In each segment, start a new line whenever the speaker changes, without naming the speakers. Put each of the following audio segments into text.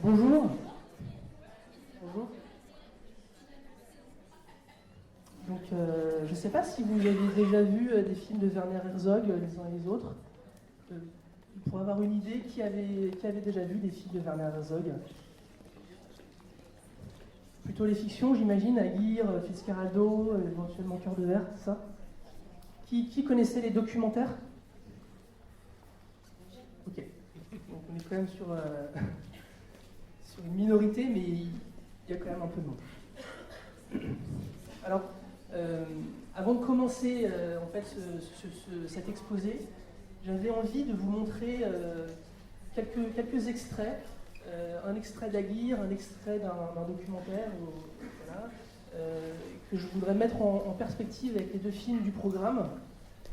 Bonjour. Bonjour. Donc, je ne sais pas si vous avez déjà vu des films de Werner Herzog les uns et les autres. Pour avoir une idée, qui avait déjà vu des films de Werner Herzog? Plutôt les fictions, j'imagine, Aguirre, Fitzcarraldo, éventuellement Cœur de Verre, c'est ça? Qui connaissait les documentaires? Ok. Donc on est quand même sur une minorité, mais il y a quand même un peu de monde. Alors, avant de commencer en fait, cet exposé, j'avais envie de vous montrer quelques extraits. Un extrait d'Aguirre, un extrait d'un documentaire, voilà, que je voudrais mettre en perspective avec les deux films du programme,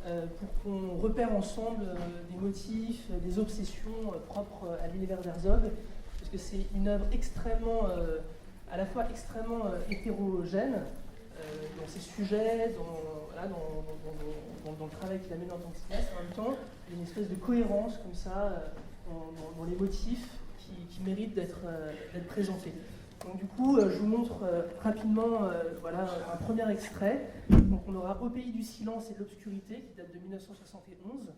pour qu'on repère ensemble des motifs, des obsessions propres à l'univers d'Herzog, parce que c'est une œuvre extrêmement, à la fois extrêmement hétérogène dans ses sujets, dans le travail qu'il a mené en tant que cinéaste, en même temps, il y a une espèce de cohérence comme ça dans les motifs qui méritent d'être présentés. Donc du coup, je vous montre rapidement voilà, un premier extrait. Donc on aura Au pays du silence et de l'obscurité, qui date de 1971,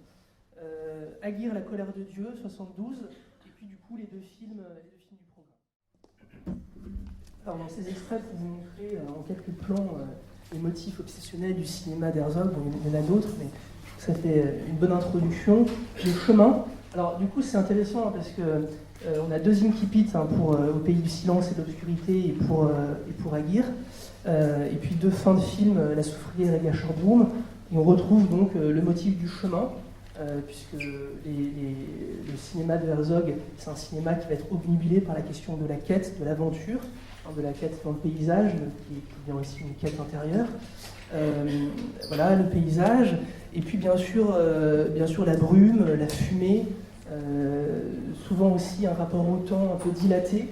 Aguirre, La colère de Dieu, 72, et puis du coup les deux films du programme. Alors dans ces extraits, pour vous montrer en quelques plans les motifs obsessionnels du cinéma d'Herzog, bon, il y en a d'autres, mais je trouve que ça fait une bonne introduction. Le chemin. Alors du coup c'est intéressant parce que on a deux incipits pour Au pays du silence et de l'obscurité et pour Aguirre, et puis deux fins de film, La Soufrière et Gasherbrum, et on retrouve donc le motif du chemin, puisque le cinéma de Herzog, c'est un cinéma qui va être obnubilé par la question de la quête, de l'aventure, de la quête dans le paysage, qui est bien aussi une quête intérieure. Voilà, le paysage, et puis bien sûr la brume, la fumée, souvent aussi un rapport au temps un peu dilaté,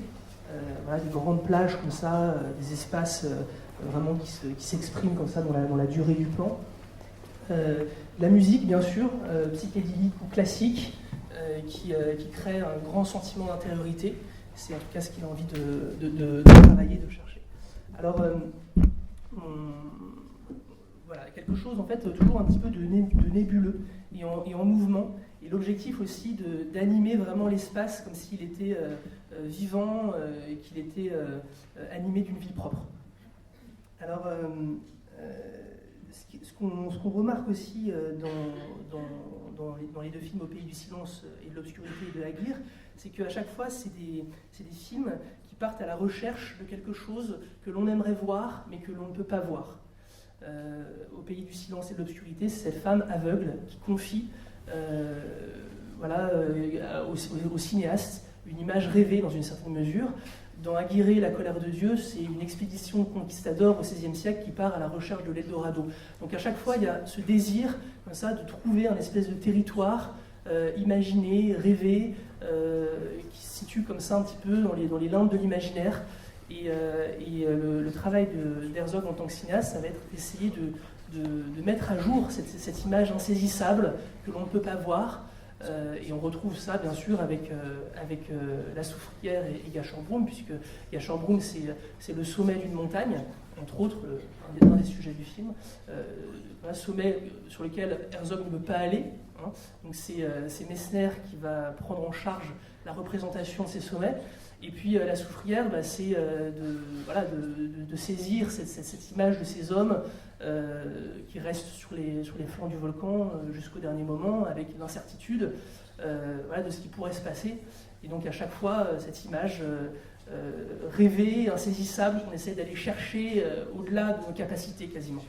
voilà, des grandes plages comme ça, des espaces vraiment qui s'expriment comme ça dans la durée du plan. La musique, bien sûr, psychédélique ou classique, qui crée un grand sentiment d'intériorité. C'est en tout cas ce qu'il a envie de travailler, de chercher. Alors, voilà, quelque chose en fait toujours un petit peu de nébuleux et en mouvement. Et l'objectif aussi d'animer vraiment l'espace comme s'il était vivant et qu'il était animé d'une vie propre. Alors, ce qu'on remarque aussi dans les deux films Au pays du silence et de l'obscurité de Aguirre, c'est qu'à chaque fois, c'est des films qui partent à la recherche de quelque chose que l'on aimerait voir, mais que l'on ne peut pas voir. Au pays du silence et de l'obscurité, c'est cette femme aveugle qui confie au cinéaste une image rêvée dans une certaine mesure. Dans Aguirre, La colère de Dieu, c'est une expédition conquistador au XVIe siècle qui part à la recherche de l'Eldorado. Donc à chaque fois, il y a ce désir comme ça, de trouver un espèce de territoire imaginé, rêvé, qui se situe comme ça un petit peu dans les limbes de l'imaginaire. Et le travail d'Herzog en tant que cinéaste, ça va être d'essayer de mettre à jour cette image insaisissable que l'on ne peut pas voir. Et on retrouve ça, bien sûr, avec La Soufrière et Gasherbrum, puisque Gasherbrum, c'est le sommet d'une montagne, entre autres, un des sujets du film, un sommet sur lequel Herzog ne peut pas aller. Hein. Donc c'est Messner qui va prendre en charge la représentation de ces sommets. Et puis La Soufrière, c'est de saisir cette image de ces hommes qui restent sur les flancs du volcan jusqu'au dernier moment, avec une incertitude de ce qui pourrait se passer. Et donc à chaque fois, cette image rêvée, insaisissable, qu'on essaie d'aller chercher au-delà de nos capacités quasiment.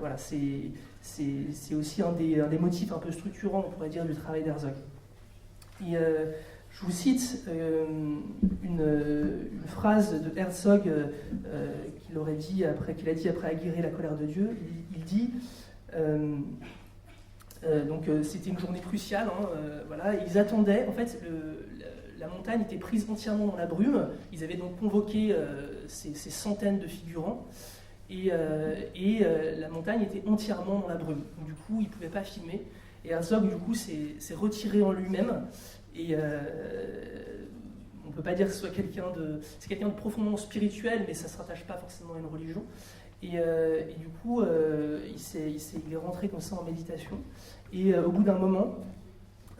Voilà, c'est aussi un des motifs un peu structurants, on pourrait dire, du travail d'Herzog. Et je vous cite une phrase de Herzog qu'il a dit après Aguirre, La colère de Dieu. Il dit c'était une journée cruciale. Voilà, ils attendaient. En fait, la montagne était prise entièrement dans la brume. Ils avaient donc convoqué ces centaines de figurants. Et la montagne était entièrement dans la brume. Donc, du coup, il ne pouvait pas filmer. Et Herzog, du coup, s'est retiré en lui-même. Et on ne peut pas dire que ce soit c'est quelqu'un de profondément spirituel, mais ça ne se rattache pas forcément à une religion. Et du coup, il est rentré comme ça en méditation. Et au bout d'un moment,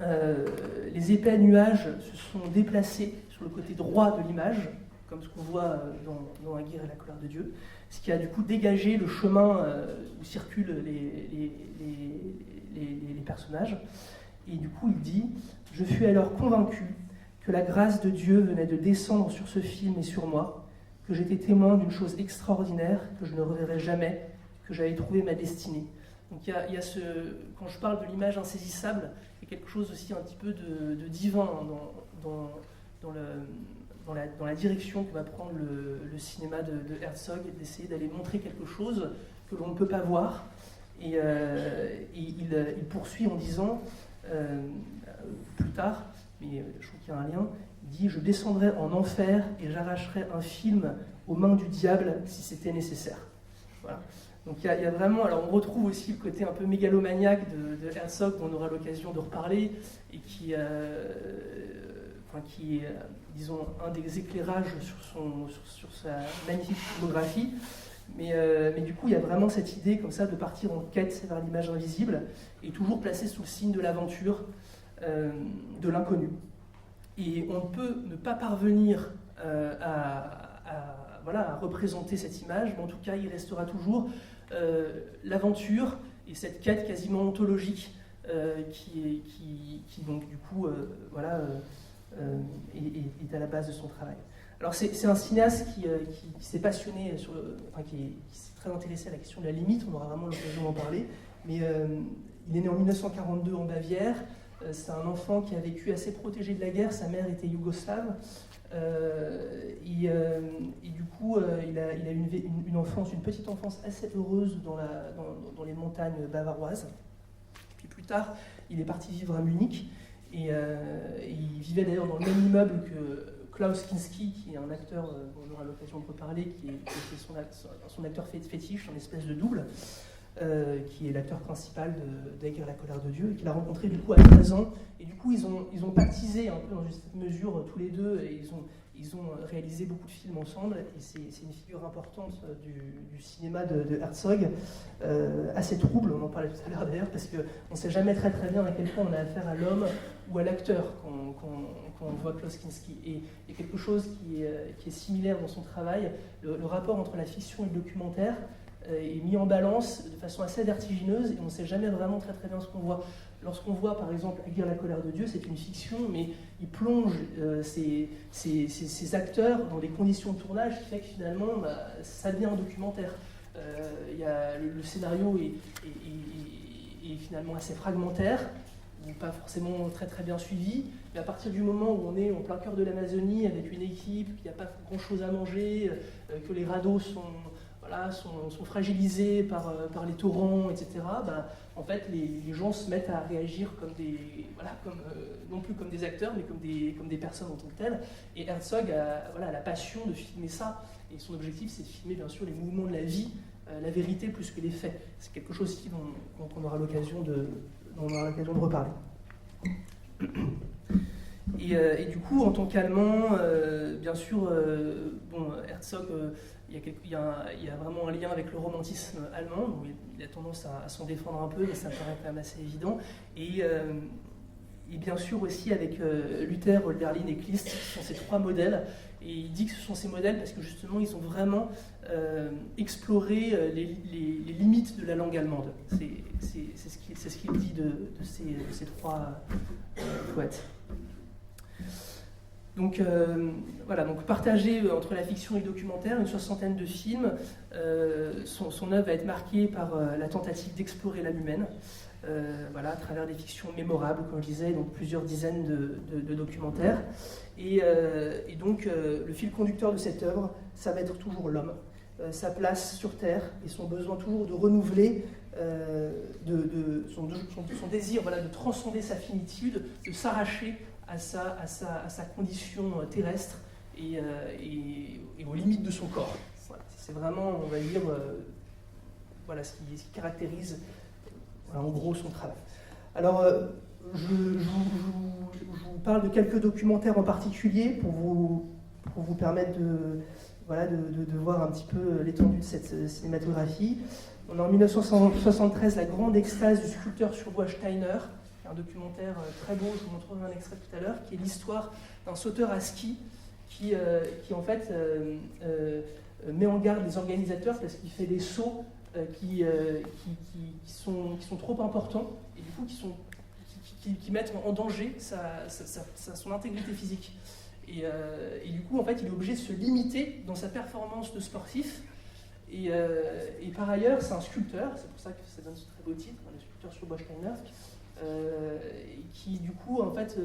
les épais nuages se sont déplacés sur le côté droit de l'image, comme ce qu'on voit dans La guerre et la colère de Dieu, ce qui a du coup dégagé le chemin où circulent les personnages. Et du coup, il dit « Je fus alors convaincu que la grâce de Dieu venait de descendre sur ce film et sur moi, que j'étais témoin d'une chose extraordinaire, que je ne reverrai jamais, que j'avais trouvé ma destinée. » Donc il y a quand je parle de l'image insaisissable, il y a quelque chose aussi un petit peu de divin dans la direction que va prendre le cinéma de Herzog, d'essayer d'aller montrer quelque chose que l'on ne peut pas voir. Et il poursuit en disant, plus tard, mais je trouve qu'il y a un lien, il dit « Je descendrai en enfer et j'arracherai un film aux mains du diable si c'était nécessaire. » Voilà. Donc il y a vraiment, alors on retrouve aussi le côté un peu mégalomaniaque de Herzog, dont on aura l'occasion de reparler, et qui est, disons, un des éclairages sur sa magnifique filmographie. Mais du coup, il y a vraiment cette idée comme ça de partir en quête vers l'image invisible, et toujours placée sous le signe de l'aventure, de l'inconnu. Et on peut ne pas parvenir à représenter cette image, mais en tout cas, il restera toujours l'aventure et cette quête quasiment ontologique qui donc du coup est à la base de son travail. Alors c'est un cinéaste qui s'est passionné qui s'est très intéressé à la question de la limite, on aura vraiment l'occasion d'en parler, mais il est né en 1942 en Bavière. C'est un enfant qui a vécu assez protégé de la guerre, sa mère était yougoslave, et du coup il a eu une petite enfance assez heureuse dans les montagnes bavaroises. Puis plus tard, il est parti vivre à Munich, et il vivait d'ailleurs dans le même immeuble que Klaus Kinski, qui est un acteur dont on aura l'occasion de reparler, qui est son acteur fétiche, une espèce de double. Qui est l'acteur principal de La guerre et la colère de Dieu, et qu'il a rencontré du coup à 13 ans. Et du coup, ils ont pactisé un peu dans une mesure tous les deux, et ils ont réalisé beaucoup de films ensemble, et c'est une figure importante du cinéma de Herzog, assez trouble, on en parlait tout à l'heure d'ailleurs, parce qu'on ne sait jamais très très bien à quel point on a affaire à l'homme ou à l'acteur quand on voit Klaus Kinski. Et il y a quelque chose qui est similaire dans son travail, le rapport entre la fiction et le documentaire, est mis en balance de façon assez vertigineuse, et on ne sait jamais vraiment très très bien ce qu'on voit. Lorsqu'on voit par exemple La guerre et la colère de Dieu, c'est une fiction, mais il plonge ces acteurs dans des conditions de tournage qui fait que finalement ça devient un documentaire. Le scénario est finalement assez fragmentaire, ou pas forcément très très bien suivi, mais à partir du moment où on est en plein cœur de l'Amazonie avec une équipe, qu'il n'y a pas grand chose à manger, que les radeaux sont fragilisés par les torrents, etc., en fait, les gens se mettent à réagir non plus comme des acteurs, mais comme des personnes en tant que telles. Et Herzog a la passion de filmer ça. Et son objectif, c'est de filmer, bien sûr, les mouvements de la vie, la vérité plus que les faits. C'est quelque chose dont on aura l'occasion de reparler. Et du coup, en tant qu'Allemand, bien sûr, Herzog, il y a vraiment un lien avec le romantisme allemand, donc il a tendance à s'en défendre un peu, mais ça me paraît quand même assez évident. Et bien sûr aussi avec Luther, Hölderlin et Kleist, qui sont ces trois modèles. Et il dit que ce sont ces modèles parce que justement, ils ont vraiment exploré les limites de la langue allemande. C'est ce qu'il dit de ces trois poètes. Donc donc partagé entre la fiction et le documentaire, une 60aine de films. Son œuvre va être marquée par la tentative d'explorer l'âme humaine, à travers des fictions mémorables, comme je disais, donc plusieurs dizaines de documentaires. Et donc le fil conducteur de cette œuvre, ça va être toujours l'homme, sa place sur Terre et son besoin toujours de renouveler son désir de transcender sa finitude, de s'arracher à sa condition terrestre et aux limites de son corps. Voilà. C'est vraiment, on va dire, ce qui caractérise en gros son travail. Alors, vous parle de quelques documentaires en particulier pour vous permettre de voir un petit peu l'étendue de cette cinématographie. On a en 1973 La grande extase du sculpteur sur bois Steiner, un documentaire très beau, je vous montrerai un extrait tout à l'heure, qui est l'histoire d'un sauteur à ski qui en fait met en garde les organisateurs parce qu'il fait des sauts qui sont trop importants et du coup qui mettent en danger son intégrité physique. Et du coup, en fait, il est obligé de se limiter dans sa performance de sportif. Et par ailleurs, c'est un sculpteur, c'est pour ça que ça donne ce très beau titre, le sculpteur sur bois Steiner, qui du coup, en fait,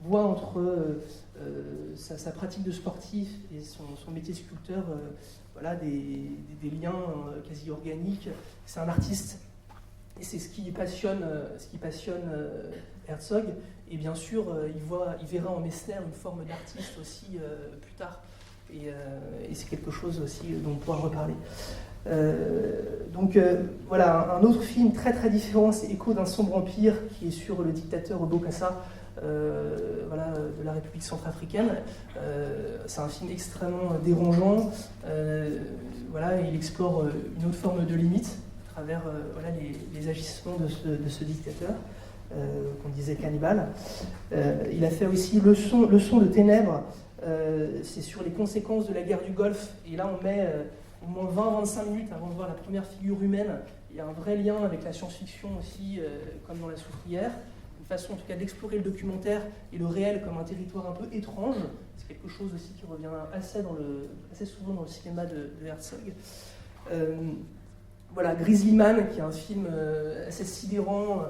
voit entre sa pratique de sportif et son métier de sculpteur des liens quasi organiques. C'est un artiste et c'est ce qui passionne Herzog. Et bien sûr, il verra en Messner une forme d'artiste aussi plus tard. Et c'est quelque chose aussi dont on pourra reparler. Voilà, un autre film très très différent, c'est Écho d'un sombre empire, qui est sur le dictateur Bokassa, de la République centrafricaine. C'est un film extrêmement dérangeant. Il explore une autre forme de limite à travers les agissements de ce dictateur, qu'on disait cannibale. Il a fait aussi Leçon de ténèbres, c'est sur les conséquences de la guerre du Golfe. Et là, on met au moins 20-25 minutes avant de voir la première figure humaine. Il y a un vrai lien avec la science-fiction aussi, comme dans La Soufrière. Une façon en tout cas d'explorer le documentaire et le réel comme un territoire un peu étrange. C'est quelque chose aussi qui revient assez souvent dans le cinéma de Herzog. Grizzly Man, qui est un film assez sidérant,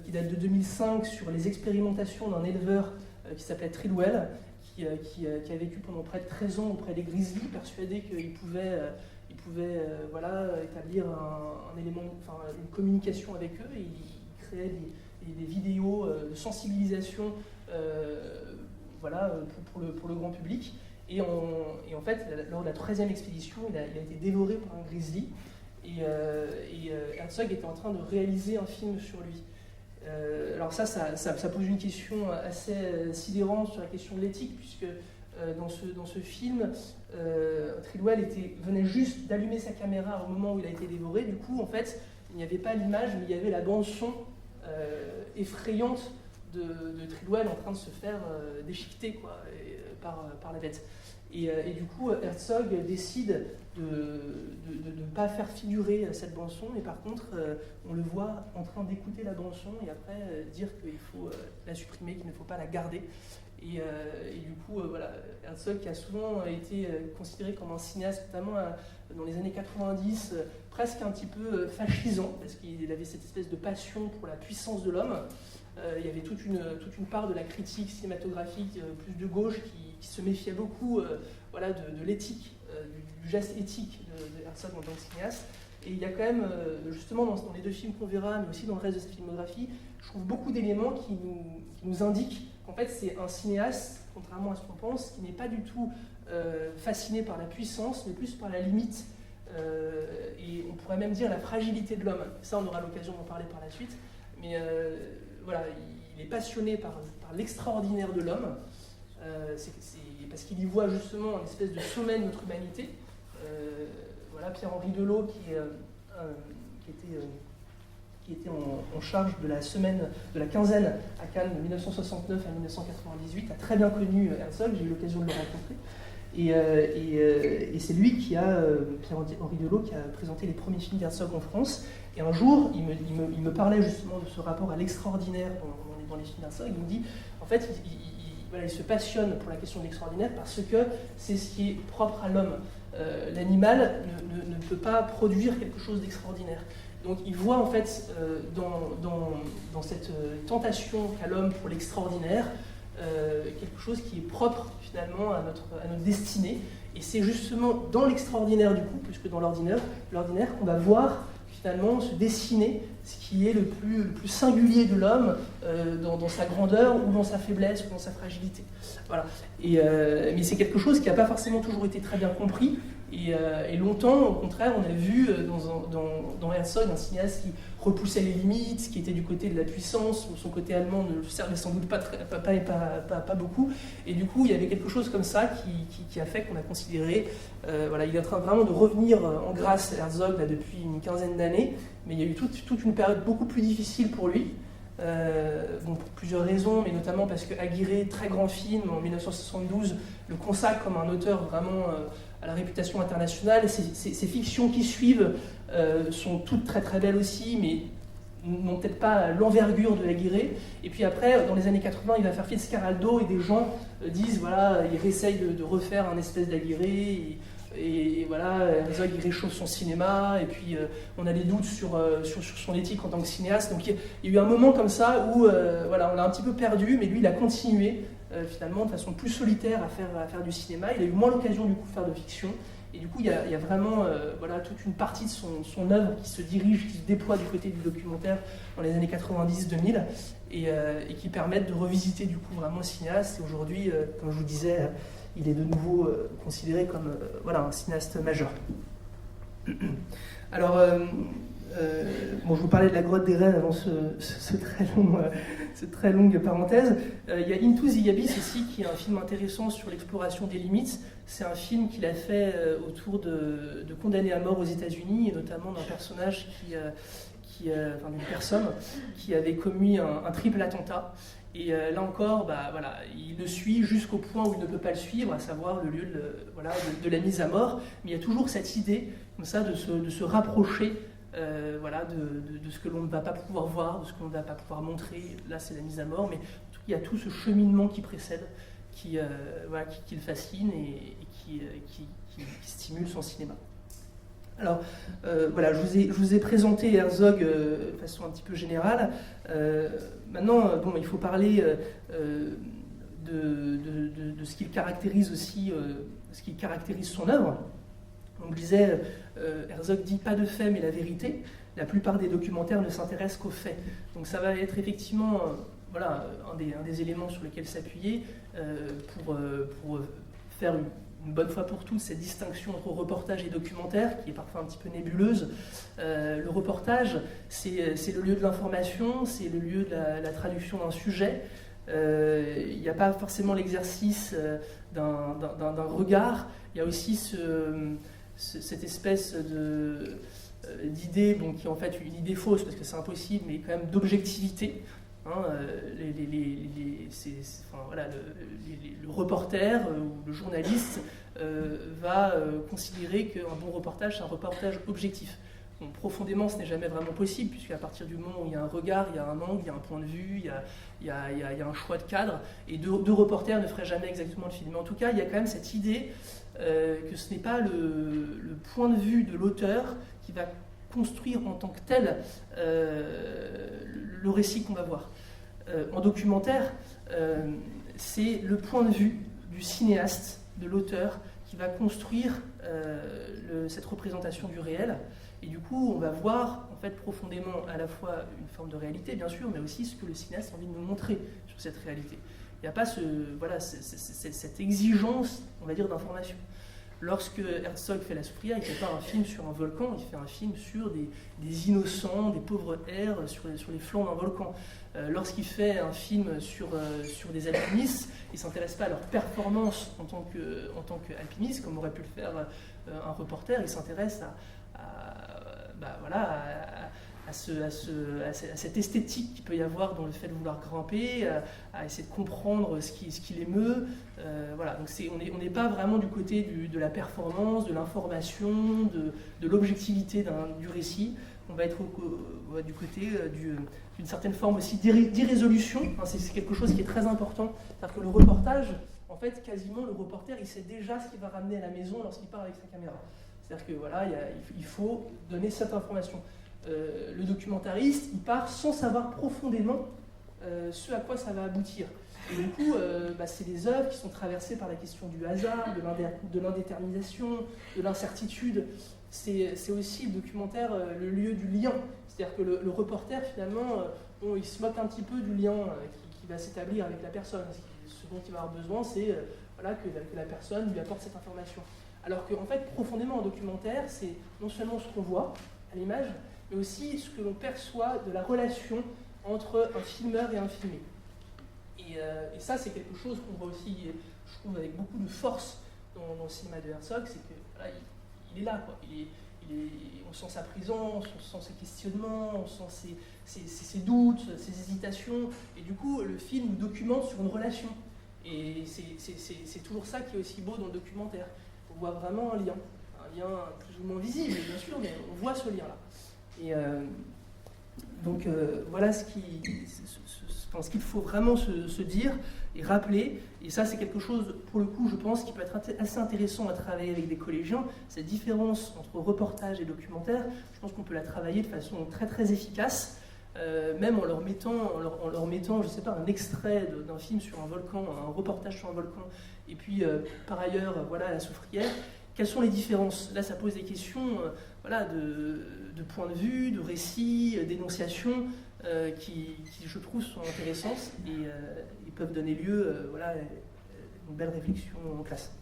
qui date de 2005, sur les expérimentations d'un éleveur qui s'appelait Tridwell, qui a vécu pendant près de 13 ans auprès des grizzlies, persuadé qu'il pouvait établir un élément, une communication avec eux, et il créait des vidéos de sensibilisation pour le grand public. Et en fait, lors de la 13e expédition, il a été dévoré par un grizzly, et Herzog était en train de réaliser un film sur lui. Alors ça pose une question assez sidérante sur la question de l'éthique, puisque dans ce film, Tridwell venait juste d'allumer sa caméra au moment où il a été dévoré. Du coup, en fait, il n'y avait pas l'image, mais il y avait la bande-son effrayante de Tridwell en train de se faire déchiqueter par la bête. Et du coup, Herzog décide de ne pas faire figurer cette bande-son, mais par contre, on le voit en train d'écouter la bande-son et après dire qu'il faut la supprimer, qu'il ne faut pas la garder. Et du coup, Herzog, qui a souvent été considéré comme un cinéaste, notamment dans les années 90, presque un petit peu fascisant, parce qu'il avait cette espèce de passion pour la puissance de l'homme. Il y avait toute une part de la critique cinématographique plus de gauche qui se méfiait beaucoup de l'éthique, du geste éthique de Herzog en tant que cinéaste. Et il y a quand même, justement dans les deux films qu'on verra, mais aussi dans le reste de sa filmographie, je trouve beaucoup d'éléments qui nous indiquent qu'en fait c'est un cinéaste, contrairement à ce qu'on pense, qui n'est pas du tout fasciné par la puissance, mais plus par la limite, et on pourrait même dire la fragilité de l'homme. Ça, on aura l'occasion d'en parler par la suite. Mais il est passionné par l'extraordinaire de l'homme, parce qu'il y voit justement une espèce de sommet de notre humanité. Pierre-Henri Delot, qui était en charge de la semaine, de la quinzaine à Cannes de 1969 à 1998, a très bien connu Herzog, j'ai eu l'occasion de le rencontrer. Et c'est lui Pierre-Henri Delot, qui a présenté les premiers films d'Herzog en France. Et un jour, il me parlait justement de ce rapport à l'extraordinaire dans les films d'Herzog. Il me dit, en fait, il se passionne pour la question de l'extraordinaire parce que c'est ce qui est propre à l'homme. L'animal ne peut pas produire quelque chose d'extraordinaire. Donc il voit en fait dans cette tentation qu'a l'homme pour l'extraordinaire quelque chose qui est propre finalement à notre destinée. Et c'est justement dans l'extraordinaire du coup, plus que dans l'ordinaire qu'on va voir finalement se dessiner ce qui est le plus singulier de l'homme dans sa grandeur ou dans sa faiblesse ou dans sa fragilité. Voilà. Mais c'est quelque chose qui n'a pas forcément toujours été très bien compris, Et longtemps, au contraire, on a vu dans Herzog un cinéaste qui repoussait les limites, qui était du côté de la puissance, où son côté allemand ne le servait sans doute pas beaucoup. Et du coup, il y avait quelque chose comme ça qui a fait qu'on a considéré, il est en train vraiment de revenir en grâce, Herzog, là, depuis une quinzaine d'années, mais il y a eu toute une période beaucoup plus difficile pour lui. Pour plusieurs raisons, mais notamment parce que Aguirre, très grand film, en 1972, le consacre comme un auteur vraiment à la réputation internationale. Ces fictions qui suivent sont toutes très très belles aussi, mais n'ont peut-être pas l'envergure de Aguirre. Et puis après, dans les années 80, il va faire Fitzcarraldo, et des gens disent, voilà, il réessaye de refaire un espèce d'Aguirre, et voilà, Herzog il réchauffe son cinéma, et puis on a des doutes sur son éthique en tant que cinéaste. Donc il y a eu un moment comme ça où on l'a un petit peu perdu, mais lui il a continué finalement de façon plus solitaire à faire du cinéma. Il a eu moins l'occasion du coup de faire de fiction, et du coup il y a vraiment toute une partie de son œuvre qui se dirige, qui se déploie du côté du documentaire dans les années 90-2000, et qui permettent de revisiter du coup vraiment le cinéaste. Et aujourd'hui, comme je vous disais, il est de nouveau considéré comme un cinéaste majeur. Alors, je vous parlais de la grotte des rêves avant cette très longue parenthèse. Il y a Into the Abyss aussi, qui est un film intéressant sur l'exploration des limites. C'est un film qu'il a fait autour de condamnés à mort aux États-Unis, et notamment d'un personnage d'une personne qui avait commis un triple attentat. Et là encore, il le suit jusqu'au point où il ne peut pas le suivre, à savoir le lieu de la mise à mort. Mais il y a toujours cette idée, comme ça, de se rapprocher de ce que l'on ne va pas pouvoir voir, de ce que l'on ne va pas pouvoir montrer. Là, c'est la mise à mort, mais il y a tout ce cheminement qui précède, qui le fascine et qui stimule son cinéma. Alors, je vous ai présenté Herzog de façon un petit peu générale. Maintenant, il faut parler de ce qui caractérise aussi, ce qui caractérise son œuvre. On disait, Herzog dit pas de faits mais la vérité. La plupart des documentaires ne s'intéressent qu'aux faits. Donc ça va être effectivement un des éléments sur lesquels s'appuyer pour faire une bonne fois pour toutes cette distinction entre reportage et documentaire, qui est parfois un petit peu nébuleuse. Le reportage, c'est le lieu de l'information, c'est le lieu de la traduction d'un sujet. Il n'y a pas forcément l'exercice d'un regard. Il y a aussi cette espèce d'idée, qui est en fait une idée fausse, parce que c'est impossible, mais quand même d'objectivité. Le reporter ou le journaliste va considérer qu'un bon reportage, c'est un reportage objectif. Bon, profondément, ce n'est jamais vraiment possible, puisqu'à partir du moment où il y a un regard, il y a un angle, il y a un point de vue, il y a un choix de cadre, et deux reporters ne feraient jamais exactement le film. Mais en tout cas, il y a quand même cette idée que ce n'est pas le point de vue de l'auteur qui va construire en tant que tel le récit qu'on va voir. En documentaire, c'est le point de vue du cinéaste, de l'auteur, qui va construire cette représentation du réel. Et du coup, on va voir en fait profondément à la fois une forme de réalité, bien sûr, mais aussi ce que le cinéaste a envie de nous montrer sur cette réalité. Il n'y a pas cette exigence, on va dire, d'information. Lorsque Herzog fait La Soufrière, il ne fait pas un film sur un volcan, il fait un film sur des innocents, des pauvres airs sur les flancs d'un volcan. Lorsqu'il fait un film sur des alpinistes, il ne s'intéresse pas à leur performance en tant qu'alpiniste, comme aurait pu le faire un reporter. Il s'intéresse à cette esthétique qu'il peut y avoir dans le fait de vouloir grimper, à essayer de comprendre ce qui l'émeut. Donc on n'est pas vraiment du côté de la performance, de l'information, de l'objectivité du récit. On va être du côté d'une certaine forme aussi d'irrésolution. C'est quelque chose qui est très important. C'est-à-dire que le reportage, en fait, quasiment le reporter, il sait déjà ce qu'il va ramener à la maison lorsqu'il part avec sa caméra. C'est-à-dire que il faut donner cette information. Le documentariste, il part sans savoir profondément ce à quoi ça va aboutir. Et du coup, c'est des œuvres qui sont traversées par la question du hasard, de l'indétermination, de l'incertitude. C'est aussi le documentaire, le lieu du lien. C'est-à-dire que le reporter, finalement, il se moque un petit peu du lien qui va s'établir avec la personne. Ce dont il va avoir besoin, c'est que la personne lui apporte cette information. Alors qu'en fait, profondément en documentaire, c'est non seulement ce qu'on voit à l'image, mais aussi ce que l'on perçoit de la relation entre un filmeur et un filmé. Et ça, c'est quelque chose qu'on voit aussi, je trouve, avec beaucoup de force dans le cinéma de Herzog, c'est que voilà, il est là, quoi. On sent sa présence, on sent ses questionnements, on sent ses doutes, ses hésitations, et du coup, le film nous documente sur une relation. Et c'est toujours ça qui est aussi beau dans le documentaire. On voit vraiment un lien plus ou moins visible, bien sûr, mais on voit ce lien-là. Et donc voilà ce qu'il faut vraiment se dire et rappeler. Et ça, c'est quelque chose, pour le coup, je pense, qui peut être assez intéressant à travailler avec des collégiens. Cette différence entre reportage et documentaire, je pense qu'on peut la travailler de façon très très efficace, même en leur mettant, je sais pas, un extrait d'un film sur un volcan, un reportage sur un volcan, et puis par ailleurs, voilà, la soufrière. Quelles sont les différences? Là, ça pose des questions voilà, de point de vue, de récit, d'énonciation, qui, je trouve, sont intéressantes et peuvent donner lieu voilà, à une belle réflexion en classe.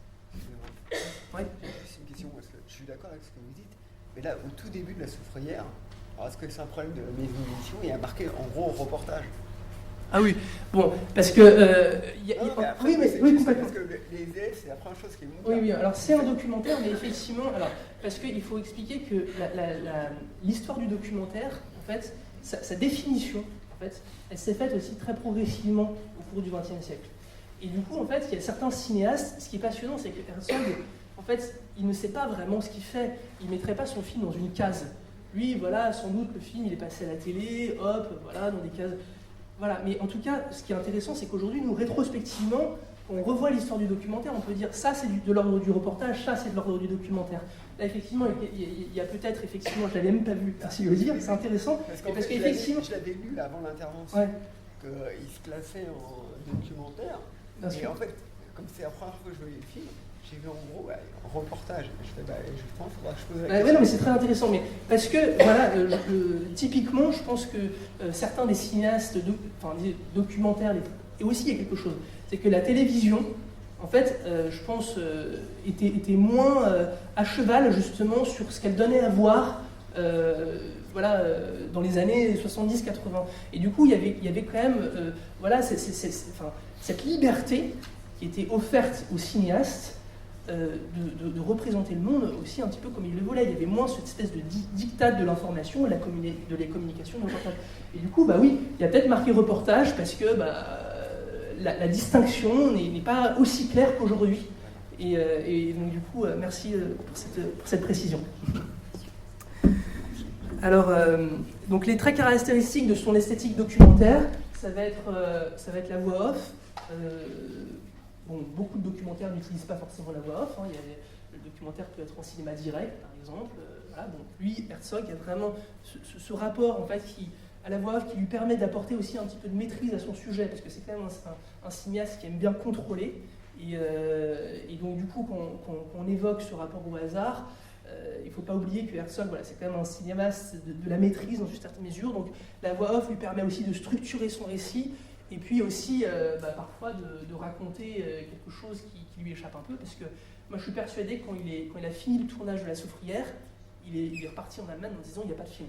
Ouais. C'est une question, parce que je suis d'accord avec ce que vous dites, mais là, au tout début de la soufrière, alors est-ce que c'est un problème de mes émissions? Il y a marqué en gros reportage.
Ah oui, bon, parce que...
oui, complètement. Parce que les aides, c'est la première chose qui est montée.
Oui, alors c'est un documentaire, mais effectivement, alors, parce qu'il faut expliquer que l'histoire du documentaire, en fait, sa définition, en fait, elle s'est faite aussi très progressivement au cours du XXe siècle. Et du coup, en fait, il y a certains cinéastes, ce qui est passionnant, c'est que Herzog, en fait, il ne sait pas vraiment ce qu'il fait, il ne mettrait pas son film dans une case. Lui, voilà, sans doute, le film, il est passé à la télé, hop, voilà, dans des cases... Voilà, mais en tout cas, ce qui est intéressant, c'est qu'aujourd'hui, nous, rétrospectivement, on revoit l'histoire du documentaire, on peut dire ça c'est de l'ordre du reportage, ça c'est de l'ordre du documentaire. Là, effectivement, il y a peut-être, effectivement, je l'avais même pas vu, merci de le dire, c'est intéressant.
Parce qu'effectivement, je l'avais lu avant l'intervention,
ouais.
Qu'il se classait en documentaire. Bien sûr. Et en fait, comme c'est la première fois que je voyais le film, j'ai vu en gros un reportage. Je fais, je pense qu'il faudra que je pose la question.
Oui, non, mais c'est très intéressant. Mais parce que, voilà, typiquement, je pense que certains des cinéastes, documentaires, et aussi il y a quelque chose, c'est que la télévision, en fait, je pense, était moins à cheval, justement, sur ce qu'elle donnait à voir, voilà, dans les années 70-80. Et du coup, il y avait quand même, voilà, cette liberté qui était offerte aux cinéastes, de représenter le monde aussi un petit peu comme il le voulait. Il y avait moins cette espèce de diktat de l'information, de la communication, de reportage. Et du coup, bah oui, il y a peut-être marqué reportage parce que la distinction n'est pas aussi claire qu'aujourd'hui. Et donc du coup, merci pour cette précision. Alors, donc les traits caractéristiques de son esthétique documentaire, ça va être la voix off. Bon, beaucoup de documentaires n'utilisent pas forcément la voix off. Hein. Le documentaire peut être en cinéma direct, par exemple. Voilà. Donc lui, Herzog, a vraiment ce rapport en fait, à la voix off qui lui permet d'apporter aussi un petit peu de maîtrise à son sujet, parce que c'est quand même un cinéaste qui aime bien contrôler. Et donc du coup, quand on évoque ce rapport au hasard, il ne faut pas oublier que Herzog, voilà, c'est quand même un cinéaste de la maîtrise dans une certaine mesure. Donc la voix off lui permet aussi de structurer son récit, et puis aussi parfois de raconter quelque chose qui lui échappe un peu, parce que moi je suis persuadé que quand il a fini le tournage de La Soufrière, il est reparti en Allemagne en disant il n'y a pas de film.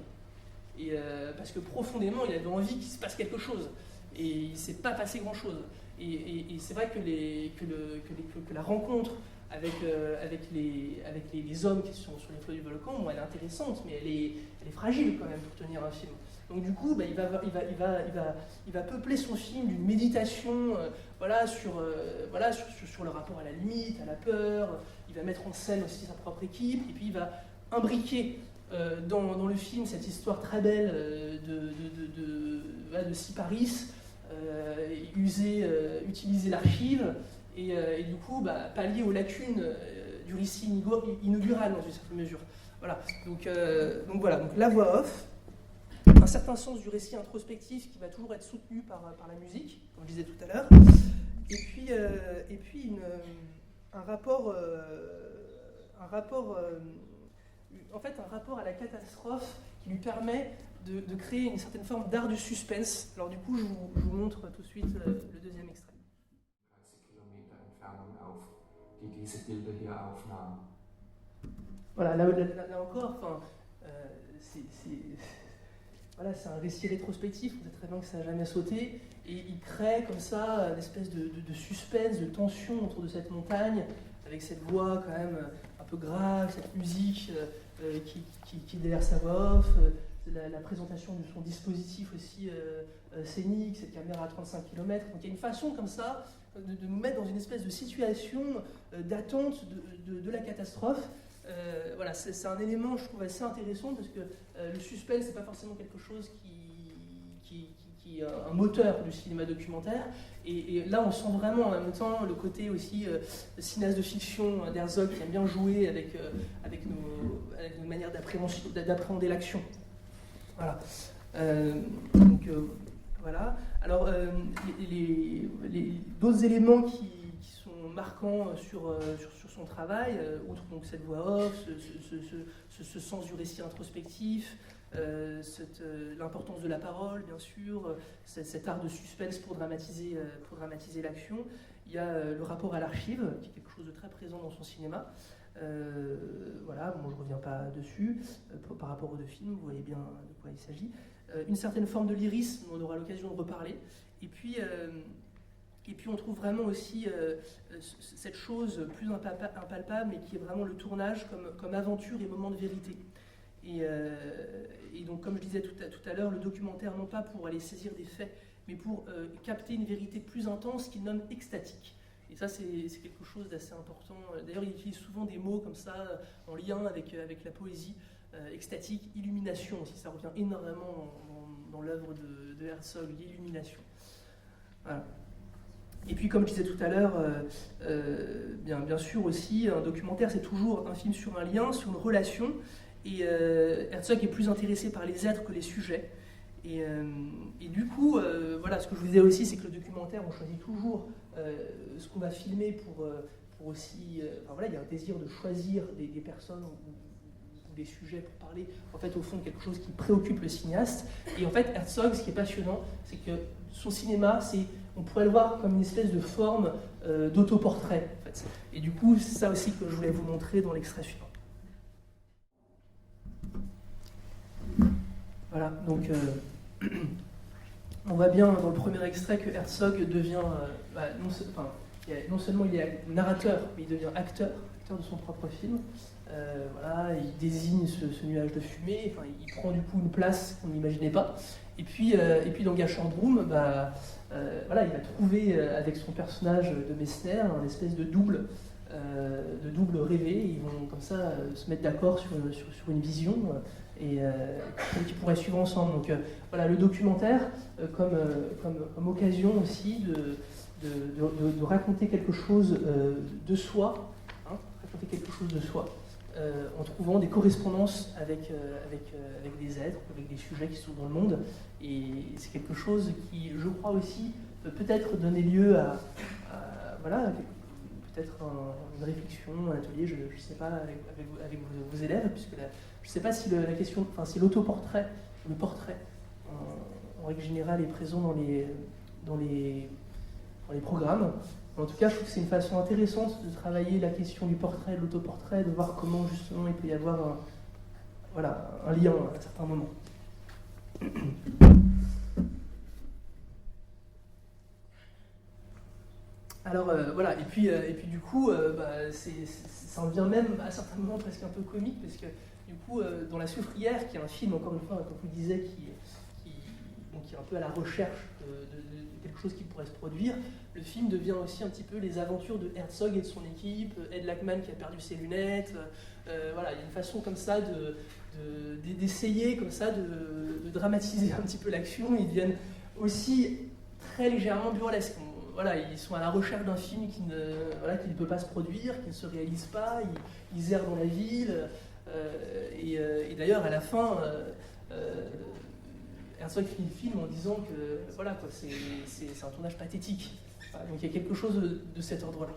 Et parce que profondément il avait envie qu'il se passe quelque chose, et il ne s'est pas passé grand chose. Et c'est vrai que la rencontre avec les hommes qui sont sur les flancs du volcan, bon, elle est intéressante, mais elle est fragile quand même pour tenir un film. Donc du coup, il va peupler son film d'une méditation sur le rapport à la limite, à la peur. Il va mettre en scène aussi sa propre équipe, et puis il va imbriquer dans le film cette histoire très belle de Siparis, utiliser l'archive, et du coup pallier aux lacunes du récit inaugural dans une certaine mesure. Voilà. Donc voilà, donc la voix off, un certain sens du récit introspectif qui va toujours être soutenu par la musique, comme je disais tout à l'heure, et puis un rapport à la catastrophe qui lui permet de créer une certaine forme d'art du suspense. Alors du coup, je vous montre tout de suite le deuxième extrait.
30 Kilometer Entfernung auf, die diese Bilder hier aufnahm.
voilà, là encore, enfin, voilà, c'est un récit rétrospectif, on sait très bien que ça n'a jamais sauté, et il crée comme ça une espèce de suspense, de tension autour de cette montagne, avec cette voix quand même un peu grave, cette musique qui est derrière sa voix off, la présentation de son dispositif aussi scénique, cette caméra à 35 km. Donc il y a une façon comme ça de nous mettre dans une espèce de situation d'attente de la catastrophe. Voilà, c'est un élément, je trouve, assez intéressant parce que le suspense, c'est pas forcément quelque chose qui est un moteur du cinéma documentaire. Et là, on sent vraiment en même temps le côté aussi cinéaste de fiction d'Herzog qui aime bien jouer avec nos manières d'appréhender l'action. Voilà. Voilà. Alors, d'autres éléments qui sont marquants sur son travail, outre donc cette voix off, ce sens du récit introspectif, l'importance de la parole, bien sûr, cet art de suspense pour dramatiser l'action. Il y a le rapport à l'archive, qui est quelque chose de très présent dans son cinéma. Voilà, bon, je ne reviens pas dessus. Par rapport aux deux films, vous voyez bien de quoi il s'agit. Une certaine forme de lyrisme, on aura l'occasion de reparler. Et puis on trouve vraiment aussi cette chose plus impalpable, mais qui est vraiment le tournage comme aventure et moment de vérité. Et donc, comme je disais tout à l'heure, le documentaire, non pas pour aller saisir des faits, mais pour capter une vérité plus intense qu'il nomme extatique. Et ça, c'est quelque chose d'assez important. D'ailleurs, il utilise souvent des mots comme ça, en lien avec la poésie, extatique, illumination aussi. Ça revient énormément dans l'œuvre de Herzog, l'illumination. Voilà. Et puis, comme je disais tout à l'heure, bien sûr aussi, un documentaire, c'est toujours un film sur un lien, sur une relation. Et Herzog est plus intéressé par les êtres que les sujets. Et du coup, voilà, ce que je vous disais aussi, c'est que le documentaire, on choisit toujours ce qu'on va filmer pour aussi... enfin, voilà, il y a un désir de choisir des personnes ou des sujets pour parler, en fait, au fond, quelque chose qui préoccupe le cinéaste. Et en fait, Herzog, ce qui est passionnant, c'est que son cinéma, on pourrait le voir comme une espèce de forme d'autoportrait, en fait. Et du coup, c'est ça aussi que je voulais vous montrer dans l'extrait suivant. Voilà, donc on voit bien dans le premier extrait que Herzog devient, non seulement il est narrateur, mais il devient acteur de son propre film. Voilà, il désigne ce nuage de fumée, enfin, il prend du coup une place qu'on n'imaginait pas. Et puis dans Gachenbrunn, voilà, il va trouver avec son personnage de Messner un espèce de double rêvé. Ils vont comme ça se mettre d'accord sur une vision et qui pourraient suivre ensemble. Donc voilà, le documentaire comme occasion aussi de raconter quelque chose de soi, en trouvant des correspondances avec des êtres, avec des sujets qui sont dans le monde. Et c'est quelque chose qui, je crois aussi, peut peut-être donner lieu à voilà, peut-être une réflexion, un atelier, je ne sais pas, avec vos élèves, puisque je ne sais pas si la question, enfin si l'autoportrait, le portrait, en règle générale, est présent dans les programmes. En tout cas, je trouve que c'est une façon intéressante de travailler la question du portrait, de l'autoportrait, de voir comment justement il peut y avoir un lien à certains moments. Alors voilà, et puis du coup, ça en devient même à certains moments presque un peu comique, parce que du coup, dans La Soufrière, qui est un film, encore une fois, comme je vous disais, qui est un peu à la recherche de quelque chose qui pourrait se produire, le film devient aussi un petit peu les aventures de Herzog et de son équipe, Ed Lachman qui a perdu ses lunettes, voilà, il y a une façon comme ça d'essayer comme ça de dramatiser un petit peu l'action. Ils deviennent aussi très légèrement burlesques. Voilà, ils sont à la recherche d'un film qui ne peut pas se produire, qui ne se réalise pas, ils errent dans la ville, et d'ailleurs à la fin, Herzog finit le film en disant que voilà, quoi, c'est un tournage pathétique. Voilà, donc il y a quelque chose de cet ordre-là.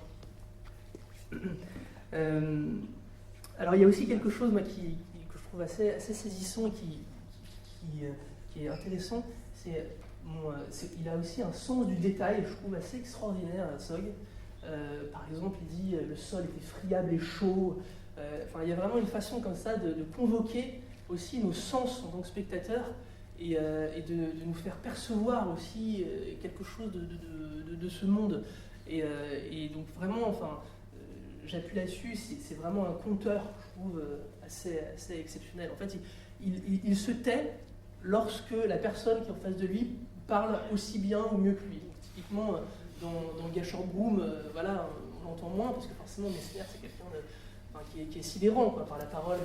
Alors il y a aussi quelque chose que je trouve assez saisissant et qui est intéressant, il a aussi un sens du détail, je trouve, assez extraordinaire, Herzog. Par exemple, il dit le sol était friable et chaud, Enfin, il y a vraiment une façon comme ça de convoquer aussi nos sens en tant que spectateurs et de nous faire percevoir aussi quelque chose de ce monde. Et donc vraiment, enfin, j'appuie là-dessus, c'est vraiment un conteur, je trouve, assez exceptionnel. En fait, il se tait lorsque la personne qui est en face de lui parle aussi bien ou mieux que lui. Donc, typiquement, dans Gashor Broom, voilà, on l'entend moins, parce que forcément, Messner, c'est quelqu'un qui est sidérant, quoi, par la parole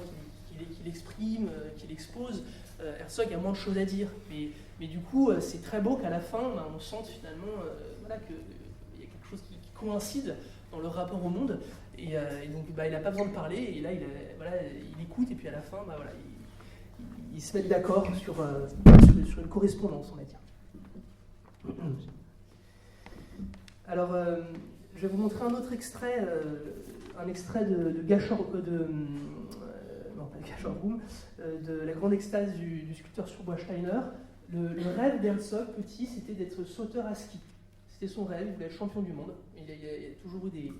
qu'il exprime, qu'il expose. Herzog a moins de choses à dire, mais du coup, c'est très beau qu'à la fin, on sente finalement voilà, qu'il y a quelque chose qui coïncide dans leur rapport au monde, et donc il n'a pas besoin de parler, et là, il écoute, et puis à la fin, voilà, ils se mettent d'accord sur une correspondance, on va dire. Alors, je vais vous montrer un autre extrait, un extrait de Gashor, non pas de Gashor Broom, de la grande extase du sculpteur sur bois Steiner. Le rêve d'Herzog, petit, c'était d'être sauteur à ski. C'était son rêve, il voulait être champion du monde. Il a toujours eu des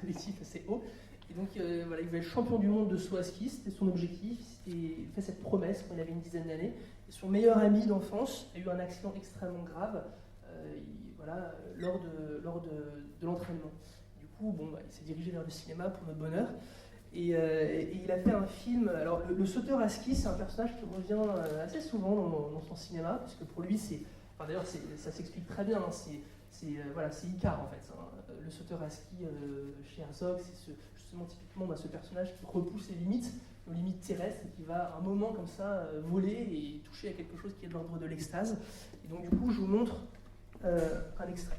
objectifs assez hauts. Et donc, voilà, il voulait être champion du monde de saut à ski, c'était son objectif. Il fait cette promesse quand il avait une dizaine d'années. Et son meilleur ami d'enfance a eu un accident extrêmement grave voilà, lors de l'entraînement. Du coup, il s'est dirigé vers le cinéma pour notre bonheur. Et il a fait un film. Alors, le sauteur à ski, c'est un personnage qui revient assez souvent dans son cinéma, puisque pour lui, d'ailleurs, ça s'explique très bien. Hein, c'est Icare, en fait. Hein. Le sauteur à ski chez Herzog, c'est justement typiquement ce personnage qui repousse nos limites terrestres, et qui va à un moment comme ça voler et toucher à quelque chose qui est de l'ordre de l'extase. Et donc, du coup, je vous montre un extrait.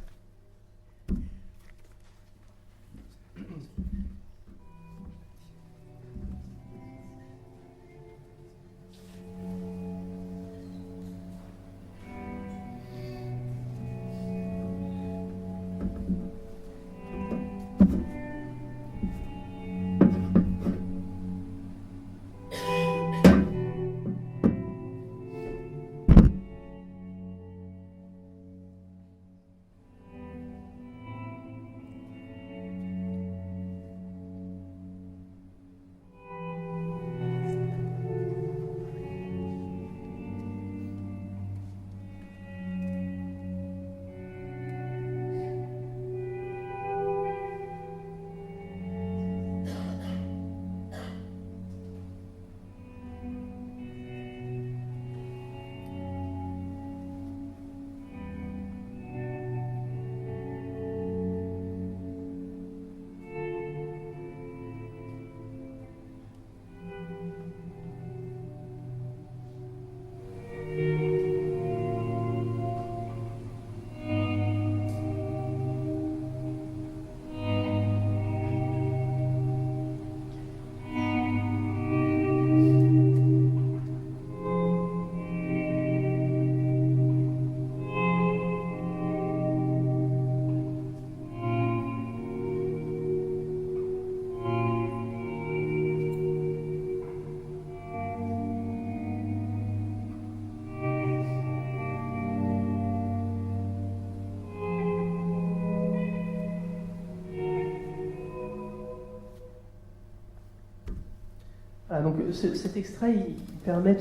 Voilà, donc cet extrait, il permet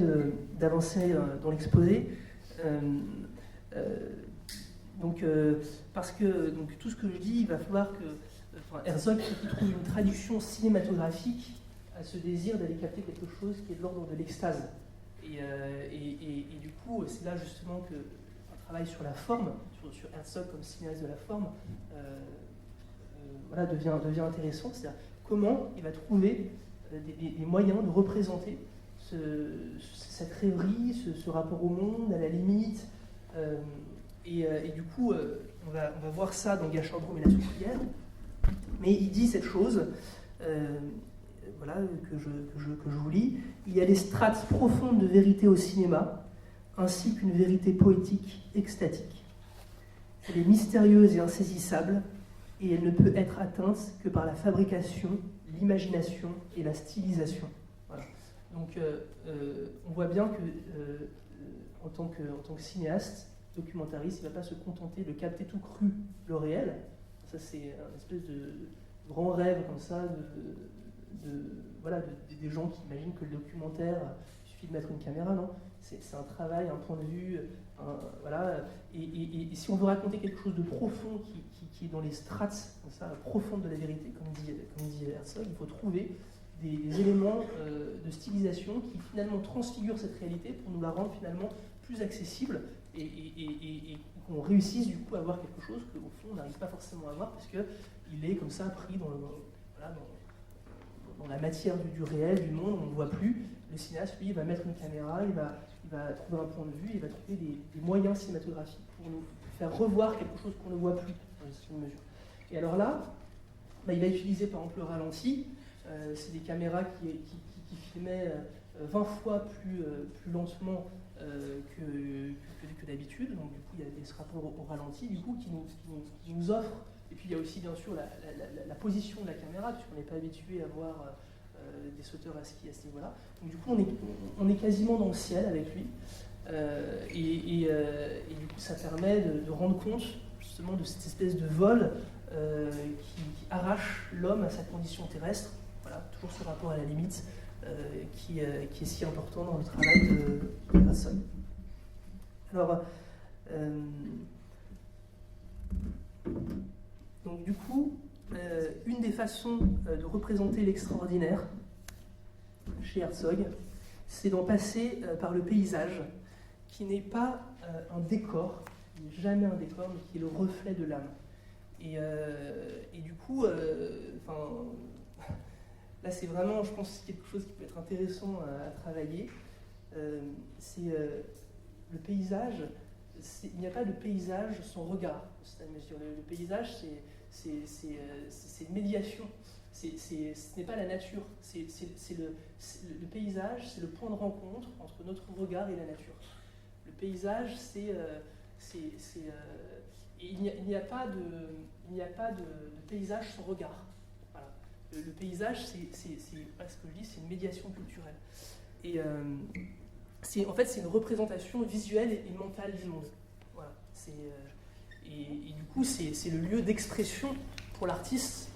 d'avancer dans l'exposé. Parce que tout ce que je dis, il va falloir que Herzog il trouve une traduction cinématographique à ce désir d'aller capter quelque chose qui est de l'ordre de l'extase. Et du coup, c'est là justement qu'un travail sur la forme, sur Herzog comme cinéaste de la forme, voilà, devient intéressant. C'est-à-dire comment il va trouver des moyens de représenter cette rêverie, ce rapport au monde, à la limite. Et du coup, on va voir ça dans Gashor Broom et la soufrière. Mais il dit cette chose, voilà, que je vous lis. Il y a des strates profondes de vérité au cinéma, ainsi qu'une vérité poétique extatique. Elle est mystérieuse et insaisissable, et elle ne peut être atteinte que par la fabrication, l'imagination et la stylisation. Voilà. Donc, on voit bien que, en tant que cinéaste, documentariste, il ne va pas se contenter de capter tout cru le réel. Ça, c'est un espèce de grand rêve comme ça des gens qui imaginent que le documentaire, il suffit de mettre une caméra, non. C'est un travail, un point de vue, voilà. Et si on veut raconter quelque chose de profond qui est dans les strates comme ça, profondes de la vérité, comme dit Herzog, il faut trouver des éléments de stylisation qui finalement transfigurent cette réalité pour nous la rendre finalement plus accessible et qu'on réussisse du coup à voir quelque chose qu'au fond on n'arrive pas forcément à voir parce qu'il est comme ça pris dans la matière du réel, du monde, on ne voit plus. Le cinéaste, lui, il va mettre une caméra, il va trouver un point de vue, il va trouver des moyens cinématographiques pour nous faire revoir quelque chose qu'on ne voit plus dans une mesure. Et alors là, il va utiliser par exemple le ralenti. C'est des caméras qui filmaient 20 fois plus lentement que d'habitude. Donc du coup, il y a ce rapport au ralenti du coup, qui nous offre. Et puis il y a aussi bien sûr la position de la caméra, puisqu'on n'est pas habitué à voir des sauteurs à ski à ce niveau-là. Donc du coup, on est quasiment dans le ciel avec lui. Et du coup, ça permet de rendre compte justement de cette espèce de vol qui arrache l'homme à sa condition terrestre. Voilà, toujours ce rapport à la limite qui est si important dans le travail de Herzog. Alors, donc du coup, une des façons de représenter l'extraordinaire chez Herzog, c'est d'en passer par le paysage, qui n'est pas un décor, qui n'est jamais un décor, mais qui est le reflet de l'âme. Et du coup, là c'est vraiment, je pense, quelque chose qui peut être intéressant à travailler. C'est le paysage. Il n'y a pas de paysage sans regard. Le paysage, c'est une médiation. Ce n'est pas la nature. Le paysage, c'est le point de rencontre entre notre regard et la nature. Le paysage, il n'y a pas de paysage sans regard. Voilà. Le paysage, c'est ce que je dis, c'est une médiation culturelle. Et en fait, c'est une représentation visuelle et mentale du monde. Voilà. Et du coup, c'est le lieu d'expression pour l'artiste.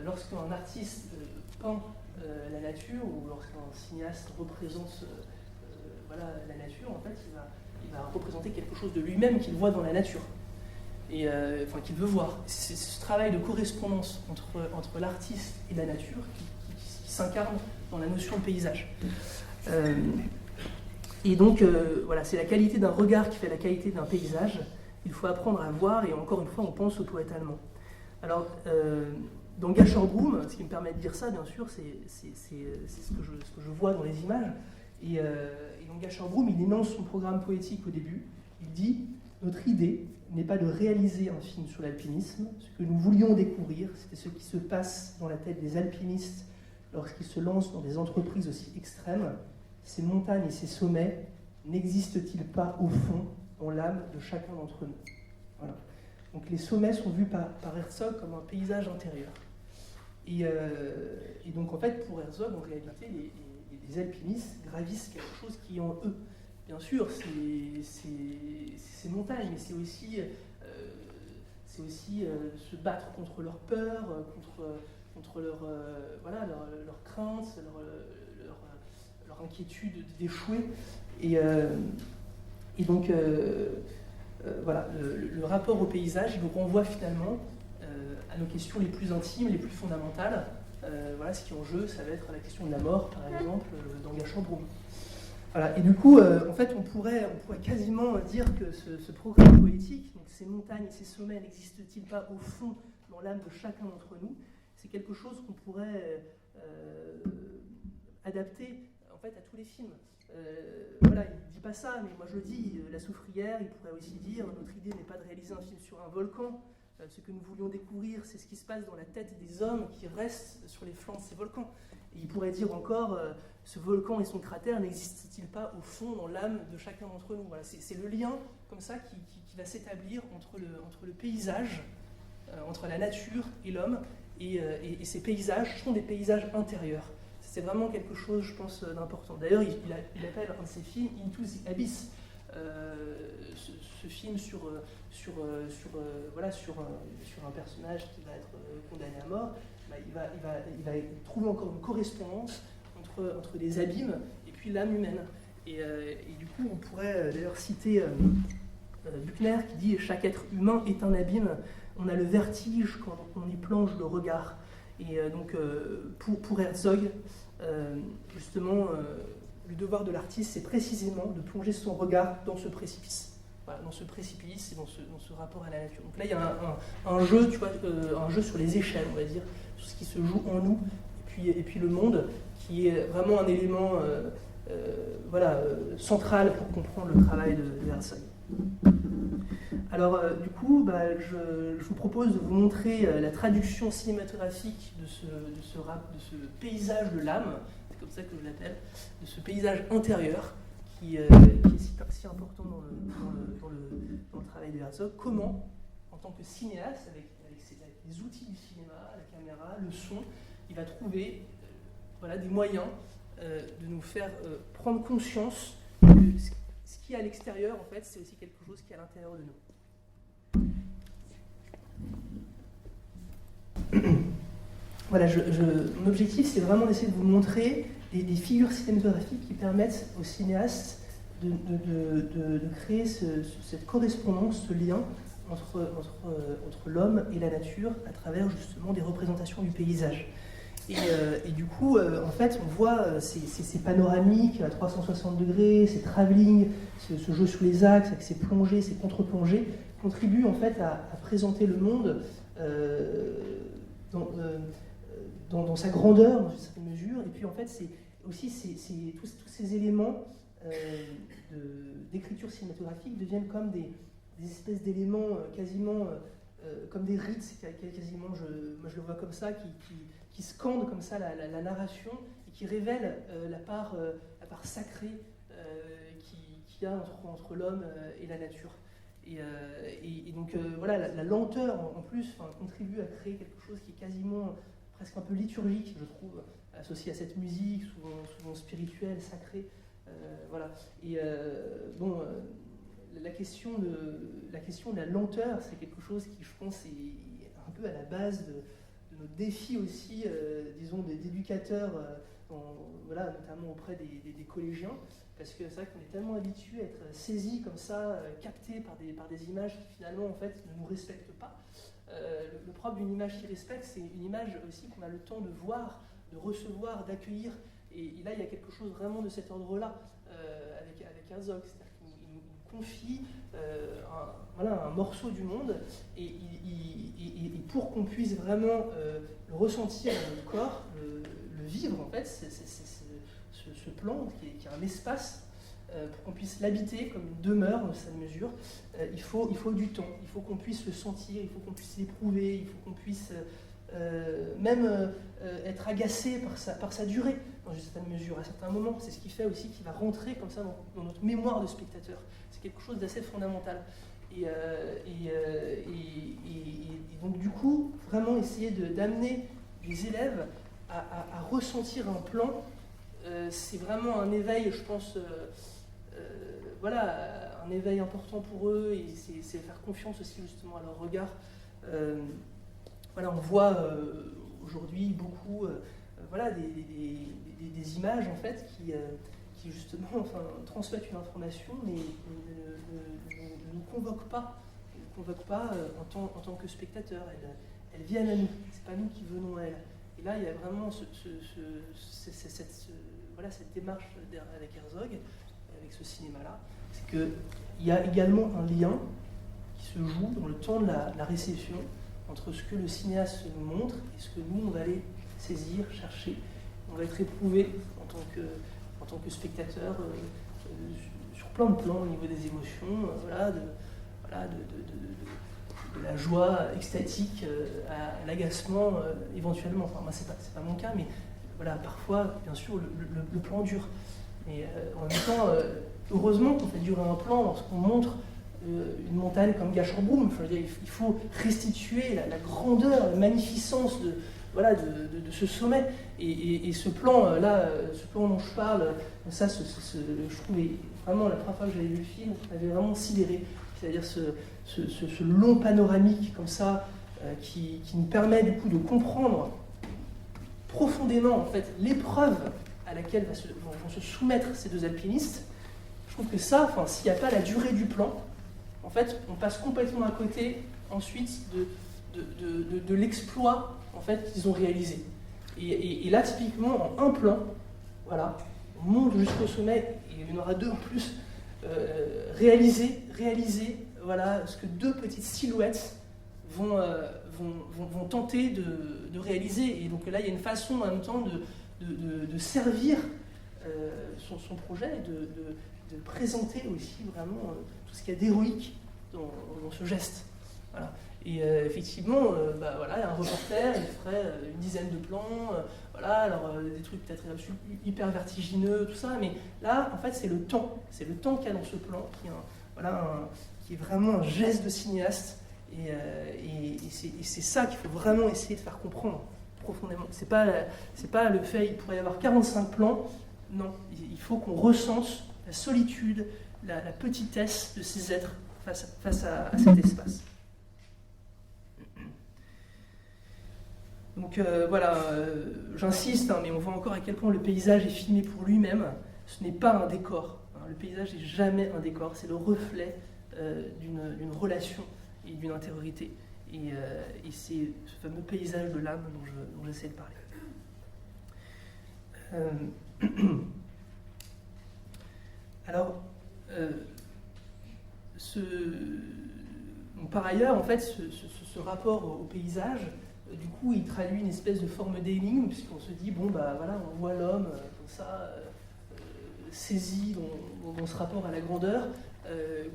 Lorsqu'un artiste peint la nature ou lorsqu'un cinéaste représente la nature, en fait, il va représenter quelque chose de lui-même qu'il voit dans la nature. Et qu'il veut voir. C'est ce travail de correspondance entre l'artiste et la nature qui s'incarne dans la notion de paysage. Et donc, voilà, c'est la qualité d'un regard qui fait la qualité d'un paysage. Il faut apprendre à voir, et encore une fois, on pense au poète allemand. Alors, dans Gasherbrum, ce qui me permet de dire ça, bien sûr, c'est ce que je vois dans les images. Et dans Gasherbrum, il énonce son programme poétique au début. Il dit « Notre idée n'est pas de réaliser un film sur l'alpinisme. Ce que nous voulions découvrir, c'était ce qui se passe dans la tête des alpinistes lorsqu'ils se lancent dans des entreprises aussi extrêmes. Ces montagnes et ces sommets n'existent-ils pas au fond dans l'âme de chacun d'entre nous ?» Voilà. Donc les sommets sont vus par Herzog comme un paysage intérieur. Et donc en fait, pour Herzog, en réalité, les alpinistes gravissent quelque chose qui est en eux. Bien sûr, c'est montagne, mais c'est aussi se battre contre leur peur, contre leur crainte, leur inquiétude d'échouer. Et donc, voilà, le rapport au paysage, il nous renvoie finalement à nos questions les plus intimes, les plus fondamentales. Voilà, ce qui est en jeu, ça va être la question de la mort, par exemple, dans Gasherbrum. Voilà, et du coup, en fait, on pourrait quasiment dire que ce programme poétique, donc ces montagnes et ces sommets, n'existent-ils pas au fond dans l'âme de chacun d'entre nous? C'est quelque chose qu'on pourrait adapter en fait à tous les films. Voilà, il ne dit pas ça, mais moi je le dis, La Soufrière, il pourrait aussi dire notre idée n'est pas de réaliser un film sur un volcan. Ce que nous voulions découvrir, c'est ce qui se passe dans la tête des hommes qui restent sur les flancs de ces volcans. Et il pourrait dire encore, ce volcan et son cratère n'existent-ils pas au fond dans l'âme de chacun d'entre nous? Voilà, c'est le lien comme ça qui va s'établir entre le paysage, entre la nature et l'homme, et ces paysages sont des paysages intérieurs. C'est vraiment quelque chose, je pense, d'important. D'ailleurs, il appelle un de ses films « Into the Abyss ». Ce film sur un personnage qui va être condamné à mort, il va trouver encore une correspondance entre les abîmes et puis l'âme humaine. Et du coup, on pourrait d'ailleurs citer Buchner qui dit « Chaque être humain est un abîme, on a le vertige quand on y plonge le regard ». Et donc, pour Herzog, justement, le devoir de l'artiste, c'est précisément de plonger son regard dans ce précipice. Voilà, dans ce précipice et dans ce rapport à la nature. Donc là, il y a un jeu, tu vois, un jeu sur les échelles, on va dire, sur ce qui se joue en nous, et puis le monde, qui est vraiment un élément central pour comprendre le travail de Herzog. Alors, du coup, je vous propose de vous montrer la traduction cinématographique de ce paysage de l'âme, c'est comme ça que je l'appelle, de ce paysage intérieur qui est si important dans le travail de Herzog. Comment, en tant que cinéaste, avec les outils du cinéma, la caméra, le son, il va trouver des moyens de nous faire prendre conscience que ce qui est à l'extérieur, en fait, c'est aussi quelque chose qui est à l'intérieur de nous. Voilà, mon objectif, c'est vraiment d'essayer de vous montrer des figures cinématographiques qui permettent aux cinéastes de créer cette correspondance, ce lien entre l'homme et la nature à travers justement des représentations du paysage. Et du coup, en fait, on voit ces panoramiques à 360 degrés, ces travelling, ce jeu sous les axes avec ces plongées, ces contre-plongées, contribuent en fait à présenter le monde dans sa grandeur, dans une certaine mesure. Et puis en fait, c'est aussi tous ces éléments d'écriture cinématographique deviennent comme des espèces d'éléments quasiment comme des rites, quasiment, moi je le vois comme ça, qui scandent comme ça la narration et qui révèlent la part sacrée qu'il y a entre l'homme et la nature. Et donc voilà, la lenteur en plus contribue à créer quelque chose qui est quasiment presque un peu liturgique, je trouve, associé à cette musique, souvent spirituelle, sacrée. Voilà. Et bon, la question de la lenteur, c'est quelque chose qui, je pense, est un peu à la base de notre défi aussi, disons, d'éducateurs, notamment auprès des collégiens, parce que c'est vrai qu'on est tellement habitué à être saisis comme ça, captés par des images qui finalement en fait ne nous respectent pas. Le propre d'une image qui respecte, c'est une image aussi qu'on a le temps de voir, de recevoir, d'accueillir. Et là, il y a quelque chose vraiment de cet ordre-là avec Herzog, c'est-à-dire qu'il nous confie un morceau du monde, et pour qu'on puisse vraiment le ressentir dans notre corps, le vivre en fait, ce plan qui est un espace, pour qu'on puisse l'habiter comme une demeure dans sa mesure, il faut du temps, il faut qu'on puisse le sentir, il faut qu'on puisse l'éprouver, il faut qu'on puisse même être agacé par sa durée dans une certaine mesure, à certains moments. C'est ce qui fait aussi qu'il va rentrer comme ça dans notre mémoire de spectateur. C'est quelque chose d'assez fondamental. Et donc du coup, vraiment essayer d'amener les élèves à ressentir un plan, c'est vraiment un éveil, je pense, un éveil important pour eux, et c'est faire confiance aussi justement à leur regard. On voit aujourd'hui beaucoup des images en fait qui justement transmettent une information, mais ne nous convoquent pas, en tant que spectateurs. Elles viennent à nous, c'est pas nous qui venons à elles. Et là, il y a vraiment cette démarche avec Herzog, avec ce cinéma-là, c'est qu'il y a également un lien qui se joue dans le temps de la réception entre ce que le cinéaste nous montre et ce que nous, on va aller saisir, chercher. On va être éprouvé en tant que spectateur sur plein de plans, au niveau des émotions, de la joie extatique à l'agacement éventuellement. Enfin, moi, c'est pas mon cas, mais voilà, parfois, bien sûr, le plan dure. Mais en même temps, heureusement qu'on fait durer un plan lorsqu'on montre une montagne comme Gasherbrum. Il faut restituer la grandeur, la magnificence de ce sommet. Et ce plan ce plan dont je parle, ça, je trouvais vraiment, la première fois que j'avais vu le film, m'avait vraiment sidéré. C'est-à-dire ce long panoramique comme ça, qui nous permet du coup de comprendre profondément en fait l'épreuve à laquelle vont se soumettre ces deux alpinistes. Je trouve que ça, s'il n'y a pas la durée du plan, en fait, on passe complètement à côté ensuite de l'exploit en fait qu'ils ont réalisé. Et là, typiquement, en un plan, voilà, on monte jusqu'au sommet, et il y en aura deux en plus, réaliser voilà, ce que deux petites silhouettes vont tenter de réaliser. Et donc là, il y a une façon en même temps de servir son projet, de présenter aussi vraiment tout ce qu'il y a d'héroïque dans ce geste. Voilà. Et effectivement, voilà, un reporter, il ferait une dizaine de plans, voilà, alors des trucs peut-être hyper vertigineux, tout ça, mais là, en fait, c'est le temps qu'il y a dans ce plan qui est vraiment un geste de cinéaste, et c'est ça qu'il faut vraiment essayer de faire comprendre profondément. C'est pas le fait, il pourrait y avoir 45 plans, non, il faut qu'on ressente la solitude, la petitesse de ces êtres face à cet espace. Donc voilà, j'insiste, mais on voit encore à quel point le paysage est filmé pour lui-même. Ce n'est pas un décor. Le paysage n'est jamais un décor, c'est le reflet d'une relation et d'une intériorité. Et c'est ce fameux paysage de l'âme dont j'essaie de parler. Alors, par ailleurs, en fait, ce rapport au paysage, du coup, il traduit une espèce de forme d'énigme, puisqu'on se dit, bon, voilà, on voit l'homme comme ça, saisi dans ce rapport à la grandeur,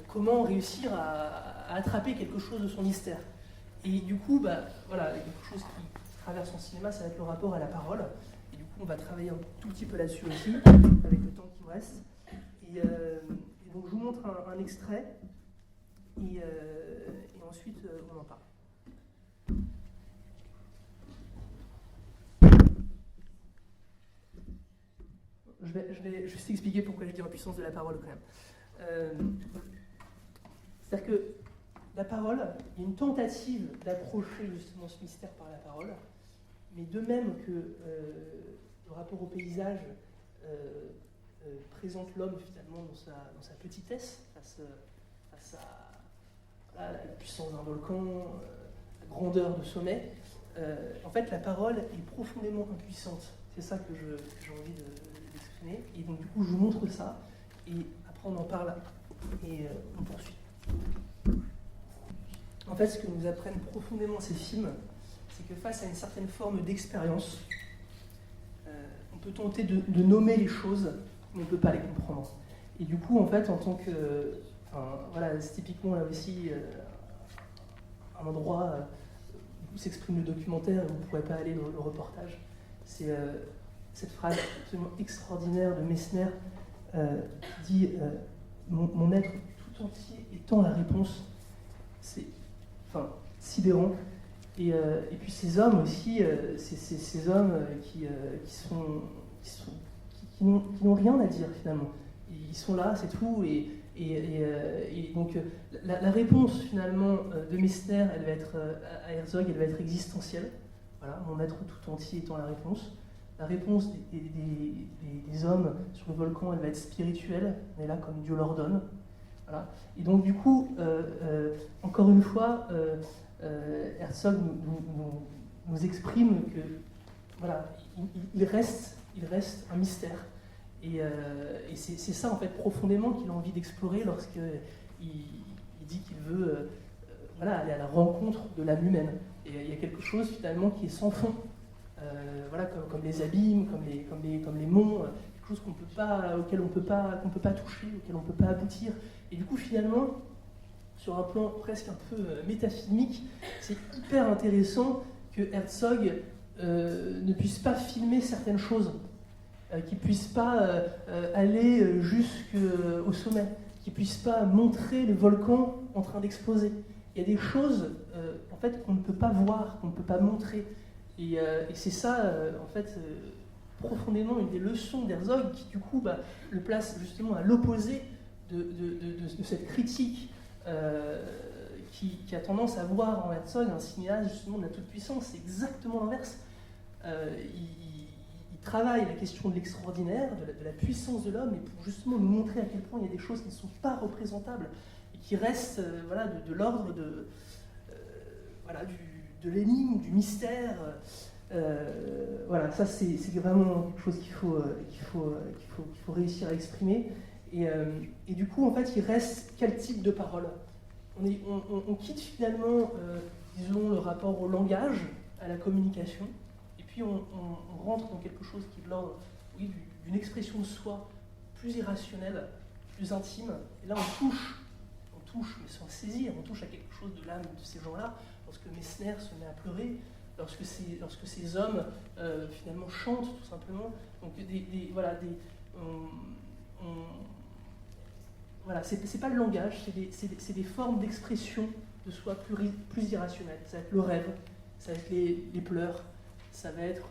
comment réussir à attraper quelque chose de son mystère. Et du coup, voilà, quelque chose qui traverse son cinéma, ça va être le rapport à la parole. Et du coup, on va travailler un tout petit peu là-dessus aussi, avec le temps qui me reste. Et donc, je vous montre un extrait, et ensuite, on en parle. Je vais juste expliquer pourquoi je dis l'impuissance de la parole quand même. C'est-à-dire que la parole, il y a une tentative d'approcher justement ce mystère par la parole, mais de même que le rapport au paysage présente l'homme finalement dans sa petitesse face à la puissance d'un volcan, la grandeur de sommet, en fait la parole est profondément impuissante. C'est ça que j'ai envie d'exprimer. Et donc du coup je vous montre ça, et après on en parle et on poursuit. En fait, ce que nous apprennent profondément ces films, c'est que face à une certaine forme d'expérience, on peut tenter de nommer les choses, mais on ne peut pas les comprendre. Et du coup, en fait, en tant que... voilà, c'est typiquement là aussi un endroit où s'exprime le documentaire, où vous ne pourrez pas aller le reportage. C'est cette phrase absolument extraordinaire de Messner qui dit mon être tout entier étant la réponse. C'est sidérant. Et puis ces hommes aussi, ces hommes qui n'ont rien à dire finalement. Ils sont là, c'est tout. Et donc la réponse finalement de Messner, elle va être à Herzog, elle va être existentielle. Voilà, mon être tout entier étant la réponse. La réponse des hommes sur le volcan, elle va être spirituelle. On est là comme Dieu l'ordonne. Voilà. Et donc du coup, encore une fois, Herzog nous exprime que voilà, il reste un mystère. Et c'est ça en fait profondément qu'il a envie d'explorer lorsqu'il dit qu'il veut aller à la rencontre de l'âme humaine. Et il y a quelque chose finalement qui est sans fond, voilà, comme les abîmes, comme les monts, quelque chose auquel on peut pas toucher, auquel on ne peut pas aboutir. Et du coup finalement, sur un plan presque un peu métafilmique, c'est hyper intéressant que Herzog ne puisse pas filmer certaines choses, qu'il ne puisse pas aller jusqu'au sommet, qu'il ne puisse pas montrer le volcan en train d'exploser. Il y a des choses en fait, qu'on ne peut pas voir, qu'on ne peut pas montrer. Et c'est ça, en fait, profondément une des leçons d'Herzog qui, du coup, le place justement à l'opposé de cette critique qui a tendance à voir en Herzog un cinéaste justement de la toute-puissance. C'est exactement l'inverse. il travaille la question de l'extraordinaire, de la puissance de l'homme, et pour justement nous montrer à quel point il y a des choses qui ne sont pas représentables et qui restent voilà, de l'ordre voilà, de l'énigme, du mystère. Voilà, ça c'est vraiment quelque chose qu'il faut réussir à exprimer. Et du coup, en fait, il reste quel type de parole? On quitte finalement, disons, le rapport au langage, à la communication, et puis on rentre dans quelque chose qui est de l'ordre, oui, d'une expression de soi plus irrationnelle, plus intime. Et là, on touche, mais sans saisir, on touche à quelque chose de l'âme de ces gens-là. Lorsque Messner se met à pleurer, lorsque ces hommes finalement chantent tout simplement. Donc voilà, c'est pas le langage, c'est des formes d'expression de soi plus irrationnelles. Ça va être le rêve, ça va être les pleurs, ça va être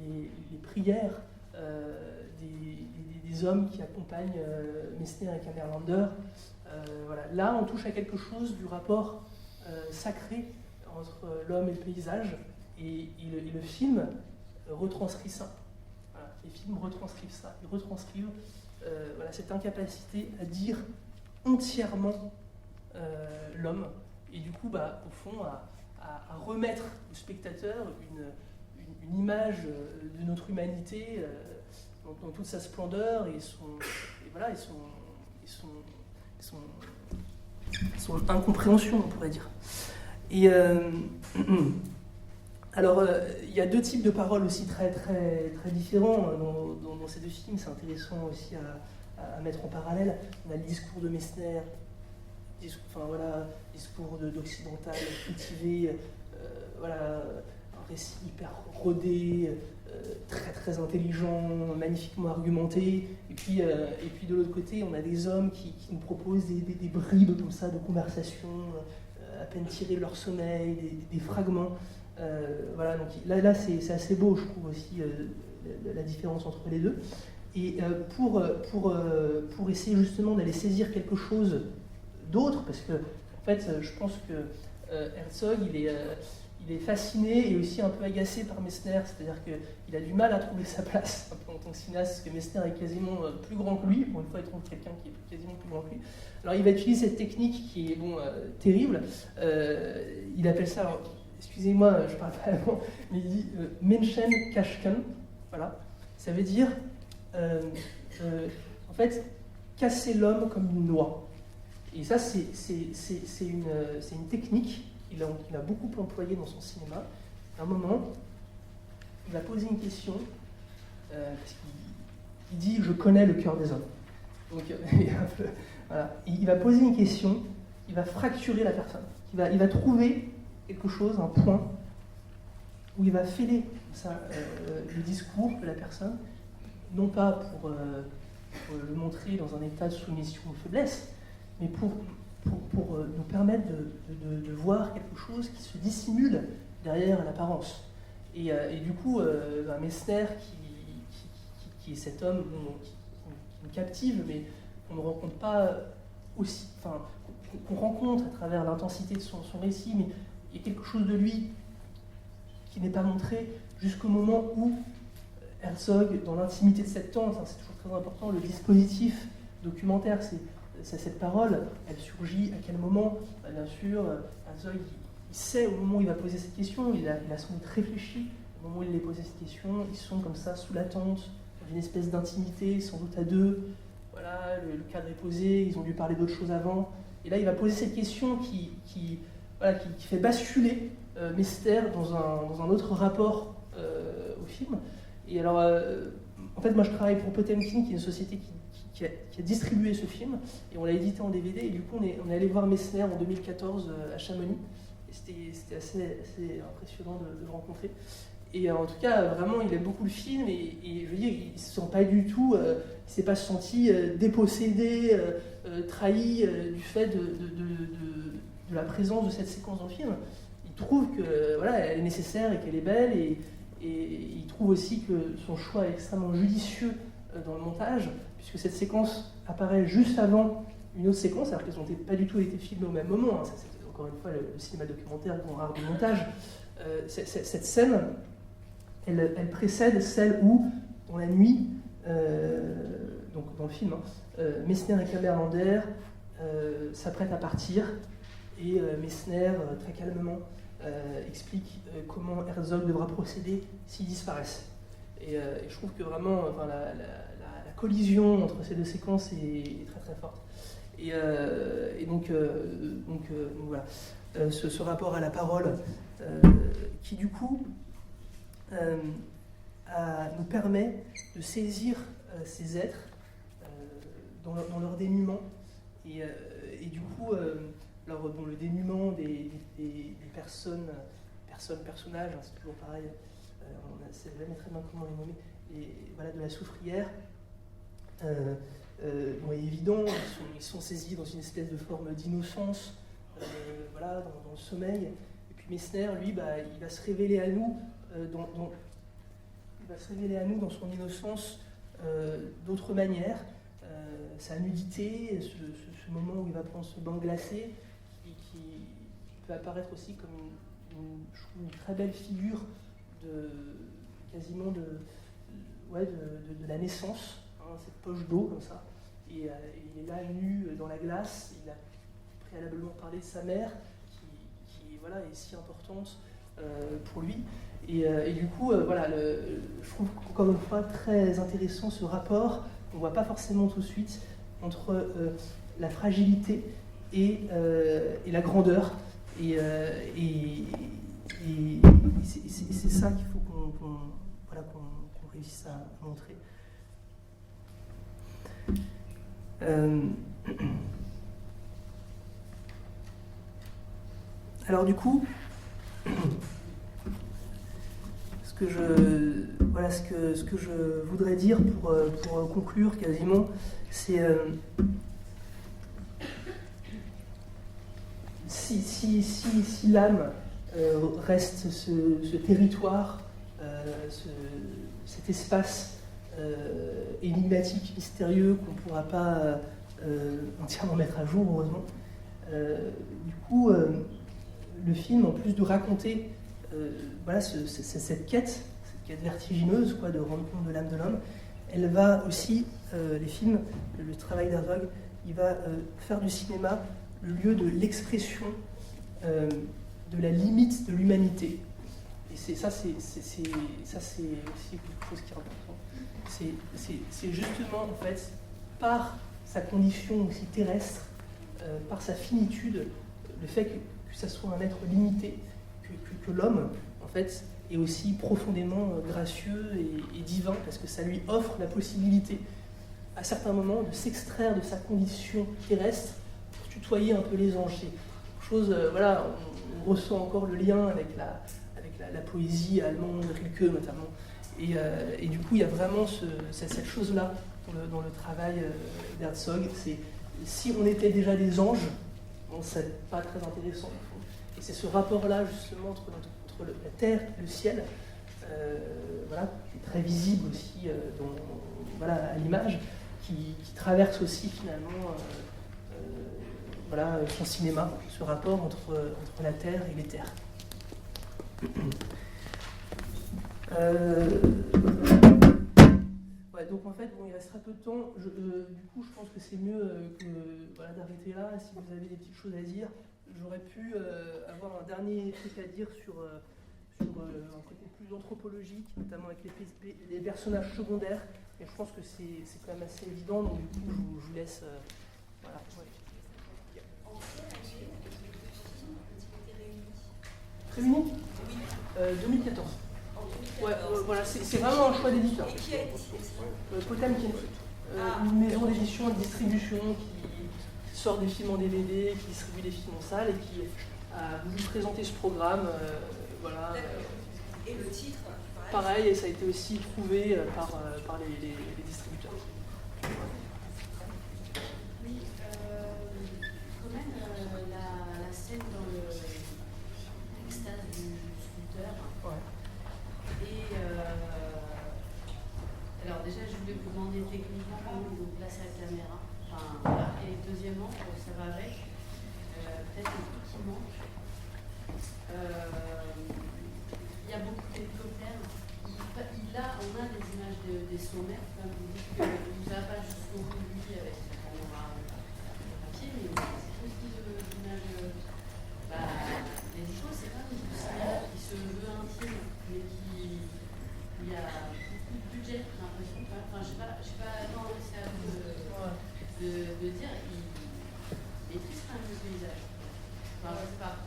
les prières des hommes qui accompagnent Messner et Kammerlander. Voilà. Là, on touche à quelque chose du rapport sacré entre l'homme et le paysage, et le film retranscrit ça. Voilà. Les films retranscrivent ça. Ils retranscrivent voilà, cette incapacité à dire entièrement l'homme, et du coup, au fond, à remettre au spectateur une image de notre humanité dans toute sa splendeur et son incompréhension, on pourrait dire. Et alors, il y a deux types de paroles aussi très, très, très différents dans ces deux films. C'est intéressant aussi à mettre en parallèle. On a le discours de Messner, discours d'occidental cultivé, voilà, un récit hyper rodé, très très intelligent, magnifiquement argumenté. Et puis de l'autre côté, on a des hommes qui nous proposent des bribes comme ça de conversation, à peine tirées de leur sommeil, des fragments. Voilà, donc là c'est assez beau, je trouve aussi la différence entre les deux. Et pour essayer justement d'aller saisir quelque chose d'autre, parce que en fait je pense que Herzog il est fasciné et aussi un peu agacé par Messner, c'est-à-dire qu'il a du mal à trouver sa place un peu en tant que cinéaste, parce que Messner est quasiment plus grand que lui. Pour une fois, il trouve quelqu'un qui est quasiment plus grand que lui. Alors il va utiliser cette technique qui est terrible. Il appelle ça, alors, excusez-moi, je parle pas allemand, mais il dit Menschen Kaschken. Voilà, ça veut dire en fait casser l'homme comme une noix. Et ça, c'est une technique qu'il a beaucoup employée dans son cinéma. À un moment, il va poser une question, parce qu'il dit « Je connais le cœur des hommes ». Donc, voilà. Il va poser une question, il va fracturer la personne. Il va trouver quelque chose, un point, où il va fêler le discours de la personne, non pas pour le montrer dans un état de soumission ou de faiblesse, mais pour nous permettre de voir quelque chose qui se dissimule derrière l'apparence. Et du coup, Messner, qui est cet homme qui nous captive, mais qu'on ne rencontre pas aussi, enfin, qu'on rencontre à travers l'intensité de son récit, mais il y a quelque chose de lui qui n'est pas montré jusqu'au moment où Herzog, dans l'intimité de cette tente, c'est toujours très important, le dispositif documentaire, c'est cette parole, elle surgit à quel moment? Bien sûr, Herzog, il sait au moment où il va poser cette question, il a sans doute réfléchi, au moment où il a posé cette question, ils sont comme ça sous la tente, dans une espèce d'intimité, sans doute à deux, voilà, le cadre est posé, ils ont dû parler d'autres choses avant, et là il va poser cette question qui fait basculer Messner dans un autre rapport au film. Et alors, en fait, moi je travaille pour Potemkin, qui est une société qui a distribué ce film, et on l'a édité en DVD, et du coup on est allé voir Messner en 2014 à Chamonix, et c'était assez impressionnant de le rencontrer. Et en tout cas, vraiment, il aime beaucoup le film, et je veux dire, il ne se sent pas du tout, il ne s'est pas senti dépossédé, trahi du fait de la présence de cette séquence dans le film. Il trouve que voilà, elle est nécessaire et qu'elle est belle, et il trouve aussi que son choix est extrêmement judicieux dans le montage, puisque cette séquence apparaît juste avant une autre séquence, alors qu'elles n'ont pas du tout été filmées au même moment. Ça, c'est encore une fois le cinéma documentaire, le grand art du montage. cette scène, elle précède celle où, dans la nuit, donc dans le film, Messner et Kammerlander s'apprêtent à partir, et Messner, très calmement, explique comment Herzog devra procéder s'ils disparaissent. Et je trouve que vraiment, la collision entre ces deux séquences est très très forte. Et donc voilà, ce rapport à la parole qui du coup nous permet de saisir ces êtres dans leur dénuement. Et du coup, le dénuement des personnages, hein, c'est toujours pareil, on ne sait jamais très bien comment les nommer, et voilà, de la soufrière, est évident, ils sont saisis dans une espèce de forme d'innocence, voilà, dans le sommeil. Et puis Messner, lui, il va se révéler à nous dans son innocence d'autres manières. Sa nudité, ce moment où il va prendre ce bain glacé, qui peut apparaître aussi comme une très belle figure quasiment de la naissance, hein, cette poche d'eau comme ça. Et il est là nu dans la glace. Il a préalablement parlé de sa mère, qui est si importante pour lui. Et du coup, je trouve encore une fois très intéressant ce rapport, qu'on ne voit pas forcément tout de suite, entre la fragilité et la grandeur. Et c'est ça qu'il faut qu'on réussisse à montrer. Alors du coup, ce que je voudrais dire pour conclure quasiment, c'est si l'âme reste ce territoire, cet espace énigmatique, mystérieux, qu'on ne pourra pas entièrement mettre à jour, heureusement. Du coup, le film, en plus de raconter cette quête vertigineuse, de rendre compte de l'âme de l'homme, elle va aussi, le travail d'Herzog, il va faire du cinéma le lieu de l'expression de la limite de l'humanité. Et c'est aussi quelque chose qui est important. C'est justement, en fait, par sa condition aussi terrestre, par sa finitude, le fait que ça soit un être limité, que l'homme, en fait, est aussi profondément gracieux et divin, parce que ça lui offre la possibilité, à certains moments, de s'extraire de sa condition terrestre pour tutoyer un peu les anges. C'est quelque chose, on ressent encore le lien avec la poésie allemande, Rilke notamment. Et du coup, il y a vraiment cette chose-là dans le travail d'Herzog. C'est si on était déjà des anges, bon, c'est pas très intéressant. Et c'est ce rapport-là, justement, entre la terre et le ciel, qui est très visible aussi à l'image, qui traverse aussi finalement son cinéma, ce rapport entre la terre et les terres. Donc en fait, il restera peu de temps. Du coup, je pense que c'est mieux d'arrêter là. Si vous avez des petites choses à dire, j'aurais pu avoir un dernier truc à dire sur un côté plus anthropologique, notamment avec les personnages secondaires. Et je pense que c'est quand même assez évident. Donc du coup, je vous laisse. Réunis ? Oui. 2014. C'est vraiment un choix d'éditeur. Potem Kenfoot, une maison d'édition et de distribution qui sort des films en DVD, qui distribue des films en salle et qui a voulu présenter ce programme.
Et le titre
pareil, et ça a été aussi trouvé par les distributeurs.
Oui, quand même, la scène dans l'extase du sculpteur.
Ouais.
Et alors déjà, je voulais vous demander techniquement comment vous placez la caméra. Et deuxièmement, ça va avec, peut-être un truc qui manque. il y a beaucoup d'hélicoptères. Là, on a des images des sommets, comme vous dites que vous n'avez pas jusqu'au bout de lui avec la caméra papier, mais c'est aussi d'images. Les choses, c'est pas une cinéma qui se veut intime, mais il y a beaucoup de budget, j'ai l'impression. Enfin, je sais pas, non, c'est à vous de dire, il maîtrise quand même le paysage. Enfin, je sais pas.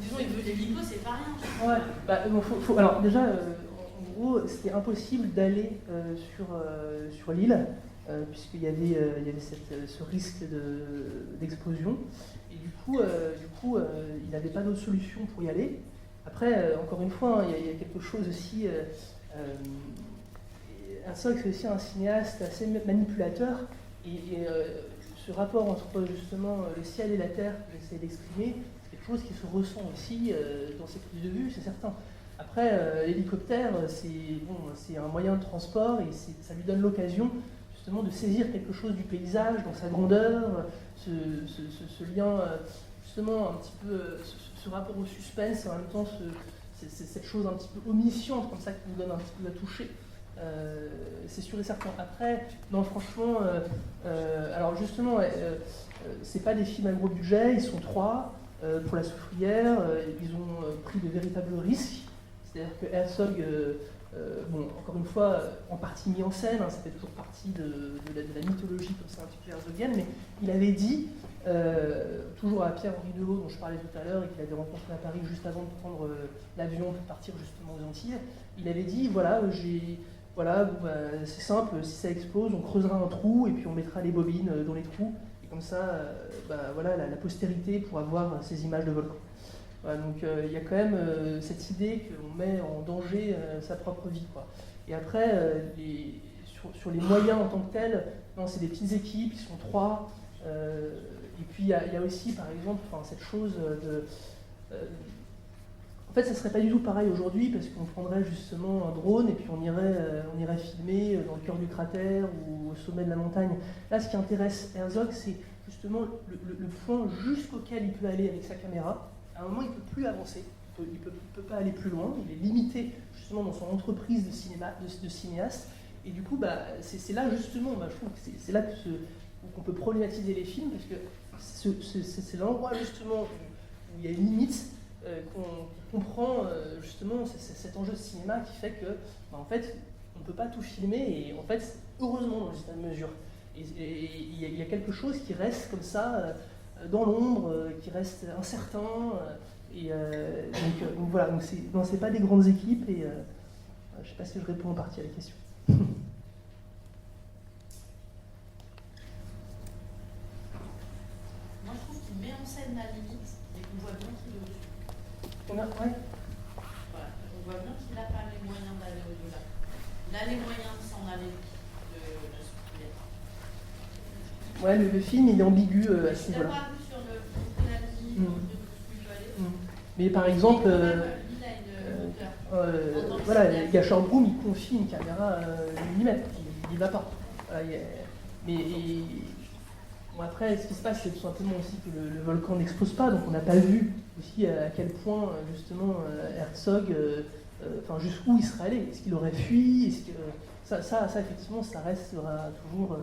Disons, l'hélico, c'est pas rien.
Ouais, alors déjà, en gros, c'était impossible d'aller sur l'île, puisqu'il y avait ce risque d'explosion. Et du coup, il n'avait pas d'autre solution pour y aller. Après, encore une fois, il y a quelque chose aussi. Herzog, c'est aussi un cinéaste assez manipulateur. Et ce rapport entre justement le ciel et la terre que j'essaie d'exprimer, c'est quelque chose qui se ressent aussi dans ses prises de vue, c'est certain. Après, l'hélicoptère, c'est un moyen de transport et ça lui donne l'occasion justement de saisir quelque chose du paysage dans sa grandeur, ce lien, justement un petit peu, ce rapport au suspense, en même temps cette chose un petit peu omnisciente comme ça qui nous donne un petit peu à toucher. C'est sûr et certain. Après, non, franchement, alors justement, c'est pas des films à gros budget, ils sont 3 pour La Soufrière, ils ont pris de véritables risques. C'est-à-dire que Herzog, encore une fois, en partie mis en scène, ça fait toujours partie de la mythologie comme ça un petit peu herzogienne, mais il avait dit, toujours à Pierre-Henri Delot, dont je parlais tout à l'heure, et qu'il avait rencontré à Paris juste avant de prendre l'avion pour partir justement aux Antilles, il avait dit, c'est simple, si ça explose, on creusera un trou et puis on mettra les bobines dans les trous, et comme ça, la postérité pourra voir ces images de volcans. Voilà, donc il y a quand même cette idée qu'on met en danger sa propre vie, quoi. Et après, sur les moyens en tant que tels, non, c'est des petites équipes, ils sont 3. Et puis il y a aussi, par exemple, cette chose de... En fait, ça ne serait pas du tout pareil aujourd'hui parce qu'on prendrait justement un drone et puis on irait filmer dans le cœur du cratère ou au sommet de la montagne. Là, ce qui intéresse Herzog, c'est justement le point jusqu'auquel il peut aller avec sa caméra. À un moment, il ne peut plus avancer, il ne peut pas aller plus loin, il est limité justement dans son entreprise de cinéaste. Et du coup, c'est là justement, je trouve que c'est là qu'on peut problématiser les films, parce que c'est l'endroit justement où il y a une limite, qu'on comprend justement cet enjeu de cinéma qui fait que, en fait, on ne peut pas tout filmer, et en fait, heureusement dans une certaine mesure. Et il y a quelque chose qui reste comme ça, dans l'ombre, qui reste incertain. Donc voilà, c'est pas des grandes équipes, et je ne sais pas si je réponds en partie à la question.
Moi, je trouve qu'il met en scène la limite et qu'on voit bien qu'il est au-dessus.
Voilà,
on voit bien qu'il n'a pas les moyens d'aller au-delà. Il a les moyens de s'en aller de la Soufrière.
Ouais, le film, il est ambigu à ce niveau-là.
Je n'ai pas vu sur le montrer la limite de ce qu'il peut aller.
Mais par exemple,
voilà,
Gachor-Broom, il confie une caméra millimètre, il n'y va pas. Après, ce qui se passe, c'est tout simplement aussi que le volcan n'explose pas, donc on n'a pas vu aussi à quel point, justement, Herzog, jusqu'où il serait allé. Est-ce qu'il aurait fui? Ça, effectivement, ça restera toujours...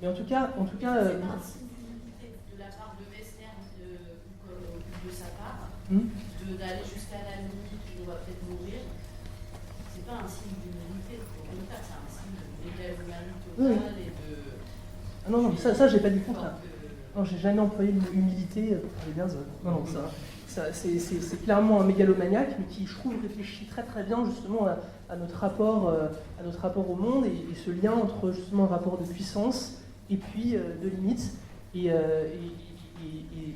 Mais en tout cas...
C'est pas un signe d'humilité de la part de Messner ou de sa part, d'aller jusqu'à la limite où on va peut-être mourir. C'est pas un signe d'humilité, au contraire, c'est un signe d'égalomanie totale et de...
Ah non, ça j'ai pas dit le contraire. Non, j'ai jamais employé l'humilité pour parler d'Herzog. Non, c'est clairement un mégalomaniaque, mais qui, je trouve, réfléchit très très bien justement à notre rapport au monde et ce lien entre justement un rapport de puissance et puis de limite. Et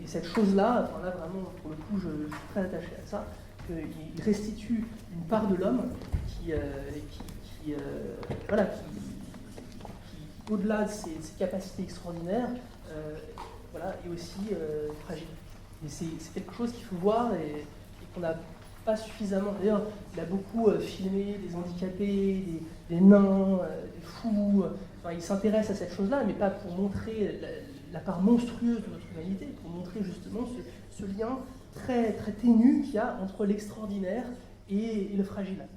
cette chose-là, là vraiment, pour le coup, je suis très attaché à ça, qu'il restitue une part de l'homme qui au-delà de ses capacités extraordinaires, est aussi fragile. Et c'est quelque chose qu'il faut voir et qu'on n'a pas suffisamment. D'ailleurs, il a beaucoup filmé des handicapés, des nains, des fous. Il s'intéresse à cette chose-là, mais pas pour montrer la part monstrueuse de notre humanité, pour montrer justement ce lien très, très ténu qu'il y a entre l'extraordinaire et le fragile.